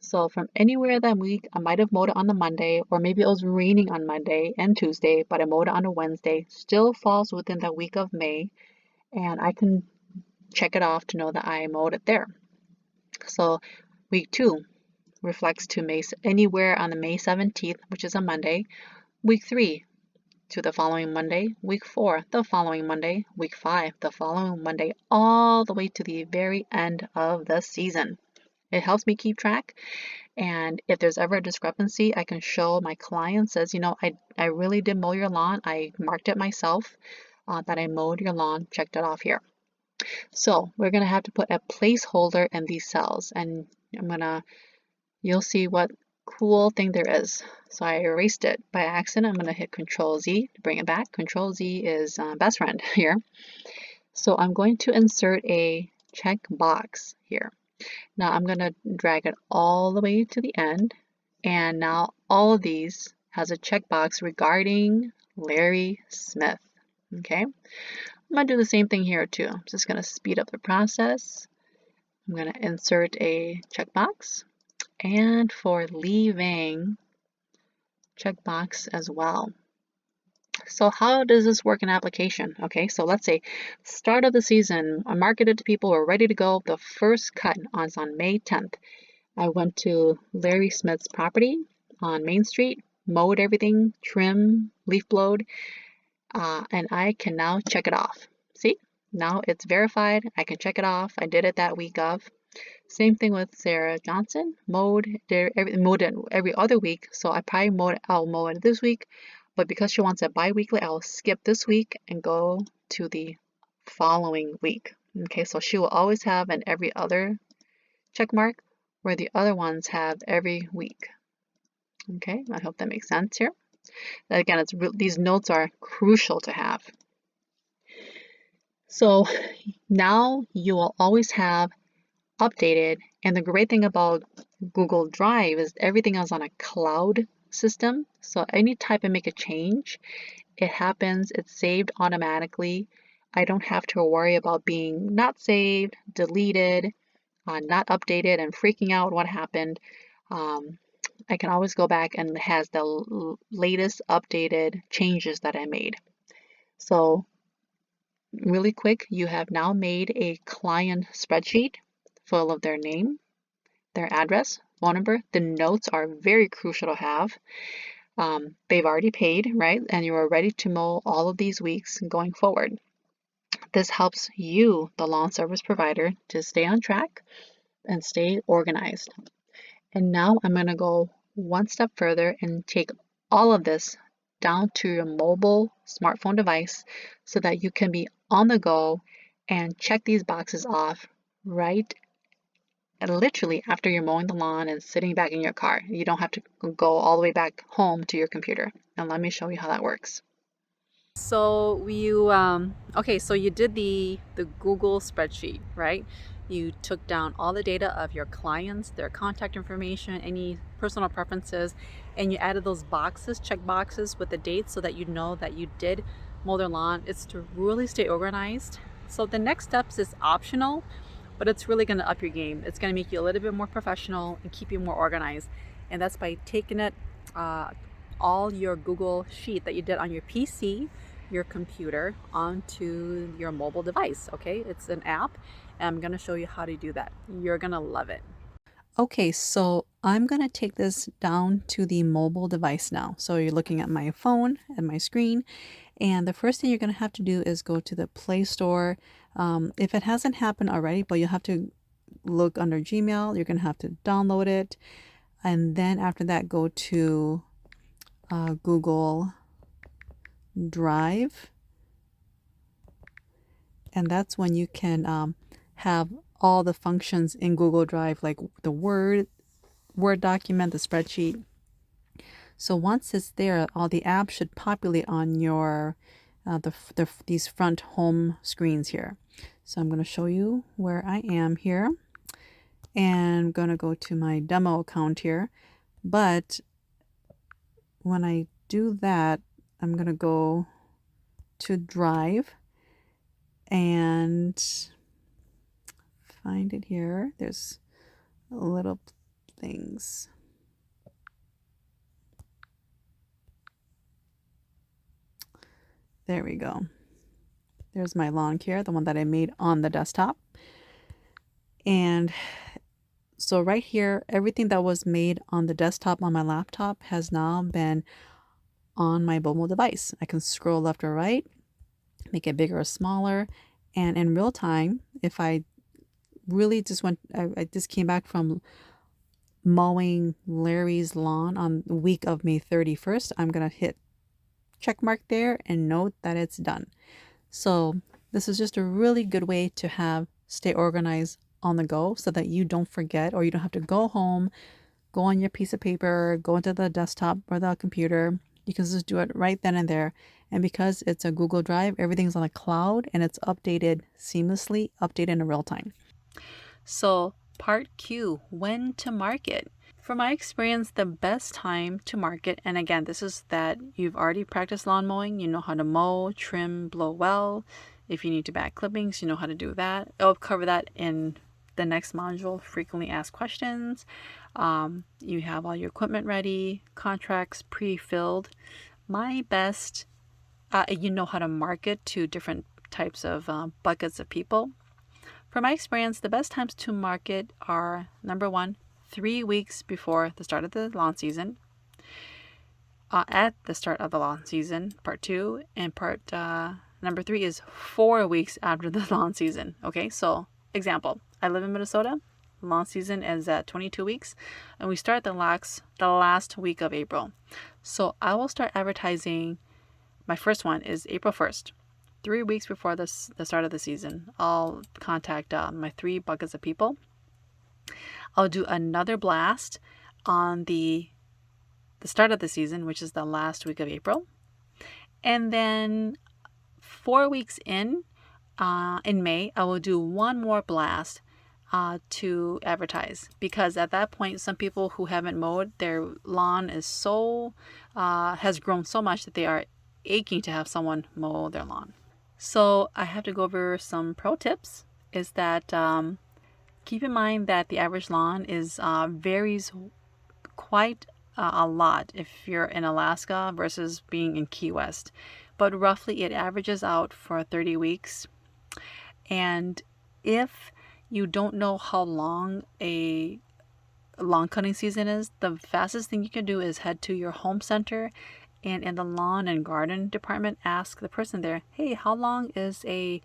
So from anywhere that week, I might have mowed it on the Monday, or maybe it was raining on Monday and Tuesday, but I mowed it on a Wednesday. Still falls within that week of May, and I can check it off to know that I mowed it there. So week 2 reflects to May, anywhere on the May 17th, which is a Monday. Week 3 to the following Monday. Week 4, the following Monday. Week 5, the following Monday, all the way to the very end of the season. It helps me keep track, and if there's ever a discrepancy, I can show my client, says, you know, I really did mow your lawn. I marked it myself that I mowed your lawn, checked it off here. So we're going to have to put a placeholder in these cells, and you'll see what cool thing there is. So I erased it by accident. I'm going to hit Control Z to bring it back. Control Z is best friend here. So I'm going to insert a check box here. Now I'm going to drag it all the way to the end, and now all of these has a checkbox regarding Larry Smith. Okay, I'm going to do the same thing here too. I'm just going to speed up the process. I'm going to insert a checkbox, and for Lee Vang, checkbox as well. So how does this work in application? Okay, so let's say start of the season, I marketed to people who are ready to go. The first cut is on May 10th. I went to Larry Smith's property on Main Street, mowed everything, trim, leaf blowed, and I can now check it off. See, now it's verified. I can check it off. I did it that week of. Same thing with Sarah Johnson, mowed it every other week. So I probably I'll mow it this week. But because she wants it bi-weekly, I'll skip this week and go to the following week. Okay, so she will always have an every other check mark, where the other ones have every week. Okay, I hope that makes sense here. Again, these notes are crucial to have. So now you will always have updated. And the great thing about Google Drive is everything is on a cloud system. So anytime I make a change, it happens, it's saved automatically. I don't have to worry about being not saved, deleted, not updated, and freaking out what happened. Um, I can always go back and it has the latest updated changes that I made. So really quick, you have now made a client spreadsheet full of their name, their address, phone number. The notes are very crucial to have. They've already paid, right? And you are ready to mow all of these weeks going forward. This helps you, the lawn service provider, to stay on track and stay organized. And now I'm going to go one step further and take all of this down to your mobile smartphone device so that you can be on the go and check these boxes off right and literally after you're mowing the lawn and sitting back in your car. You don't have to go all the way back home to your computer. And let me show you how that works. So you okay, so you did the Google spreadsheet, right? You took down all the data of your clients, their contact information, any personal preferences, and you added those boxes, check boxes with the dates so that you know that you did mow their lawn. It's to really stay organized. So the next steps is optional, but it's really going to up your game. It's going to make you a little bit more professional and keep you more organized. And that's by taking it all your Google sheet that you did on your PC, your computer, onto your mobile device. Okay, it's an app, and I'm going to show you how to do that. You're going to love it. Okay, so I'm going to take this down to the mobile device now. So you're looking at my phone and my screen, and the first thing you're going to have to do is go to the Play Store. If it hasn't happened already, but you'll have to look under Gmail, you're going to have to download it. And then after that, go to Google Drive. And that's when you can have all the functions in Google Drive, like the Word document, the spreadsheet. So once it's there, all the apps should populate on your these front home screens here. So I'm going to show you where I am here, and I'm going to go to my demo account here. But when I do that, I'm going to go to Drive and find it here. There's little things. There we go. There's my lawn care, the one that I made on the desktop. And so right here, everything that was made on the desktop on my laptop has now been on my mobile device. I can scroll left or right, make it bigger or smaller. And in real time, if I really just I just came back from mowing Larry's lawn on the week of May 31st, I'm going to hit check mark there and note that it's done. So this is just a really good way to stay organized on the go so that you don't forget, or you don't have to go home, go on your piece of paper, go into the desktop or the computer. You can just do it right then and there. And because it's a Google Drive, everything's on a cloud and it's updated seamlessly, updated in real time. So part Q, when to market. From my experience, the best time to market, and again, this is that you've already practiced lawn mowing, you know how to mow, trim, blow well. If you need to back clippings, you know how to do that. I'll cover that in the next module, frequently asked questions. You have all your equipment ready, contracts pre-filled. My best, you know how to market to different types of buckets of people. From my experience, the best times to market are, number one, 3 weeks before the start of the lawn season, at the start of the lawn season, part two, and part number three is 4 weeks after the lawn season. Okay, so example, I live in Minnesota. Lawn season is at 22 weeks, and we start the last week of April. So I will start advertising. My first one is April 1st. 3 weeks before the start of the season, I'll contact my 3 buckets of people. I'll do another blast on the start of the season, which is the last week of April. And then 4 weeks in May, I will do one more blast to advertise, because at that point some people who haven't mowed their lawn is so has grown so much that they are aching to have someone mow their lawn. So I have to go over some pro tips. Is that keep in mind that the average lawn is varies quite a lot if you're in Alaska versus being in Key West, but roughly it averages out for 30 weeks. And if you don't know how long a lawn cutting season is, the fastest thing you can do is head to your home center and in the lawn and garden department, ask the person there, hey, how long is the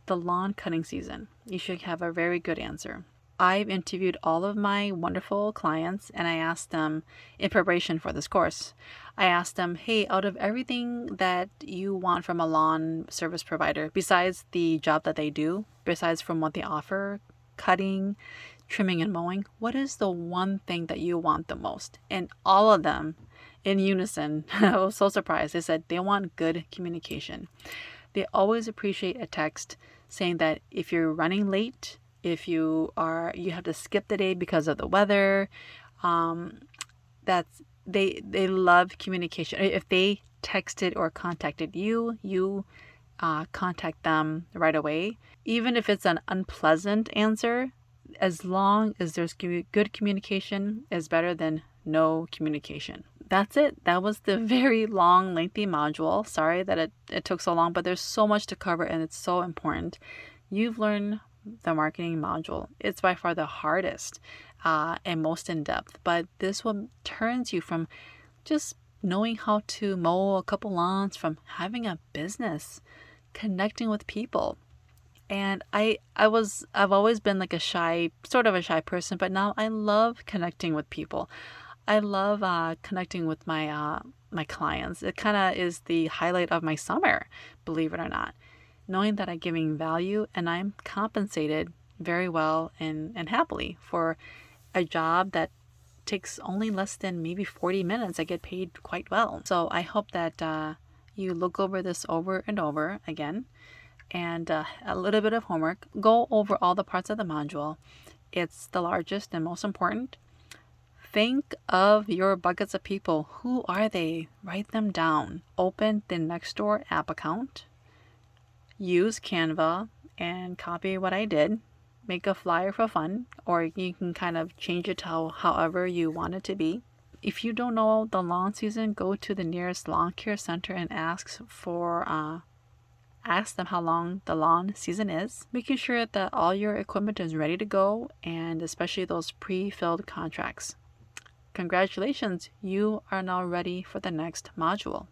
lawn cutting season? You should have a very good answer. I've interviewed all of my wonderful clients and I asked them in preparation for this course, I asked them, hey, out of everything that you want from a lawn service provider, besides the job that they do, besides from what they offer, cutting, trimming, and mowing, what is the one thing that you want the most? And all of them in unison, I was so surprised. They said they want good communication. They always appreciate a text saying that if you're running late, if you have to skip the day because of the weather, that's they love communication. If they texted or contacted you contact them right away, even if it's an unpleasant answer. As long as there's good communication, is better than no communication. That's it. That was the very long, lengthy module. Sorry that it took so long, but there's so much to cover and it's so important. You've learned the marketing module. It's by far the hardest and most in-depth, but this one turns you from just knowing how to mow a couple lawns, from having a business, connecting with people. And I've always been like a shy person, but now I love connecting with people. I love connecting with my clients. It kind of is the highlight of my summer, believe it or not. Knowing that I'm giving value and I'm compensated very well and happily for a job that takes only less than maybe 40 minutes. I get paid quite well. So I hope that you look over this over and over again, and a little bit of homework. Go over all the parts of the module. It's the largest and most important. Think of your buckets of people. Who are they? Write them down. Open the Nextdoor app account. Use Canva and copy what I did. Make a flyer for fun, or you can kind of change it to however you want it to be. If you don't know the lawn season, go to the nearest lawn care center and ask them how long the lawn season is, making sure that all your equipment is ready to go, and especially those pre-filled contracts. Congratulations, you are now ready for the next module.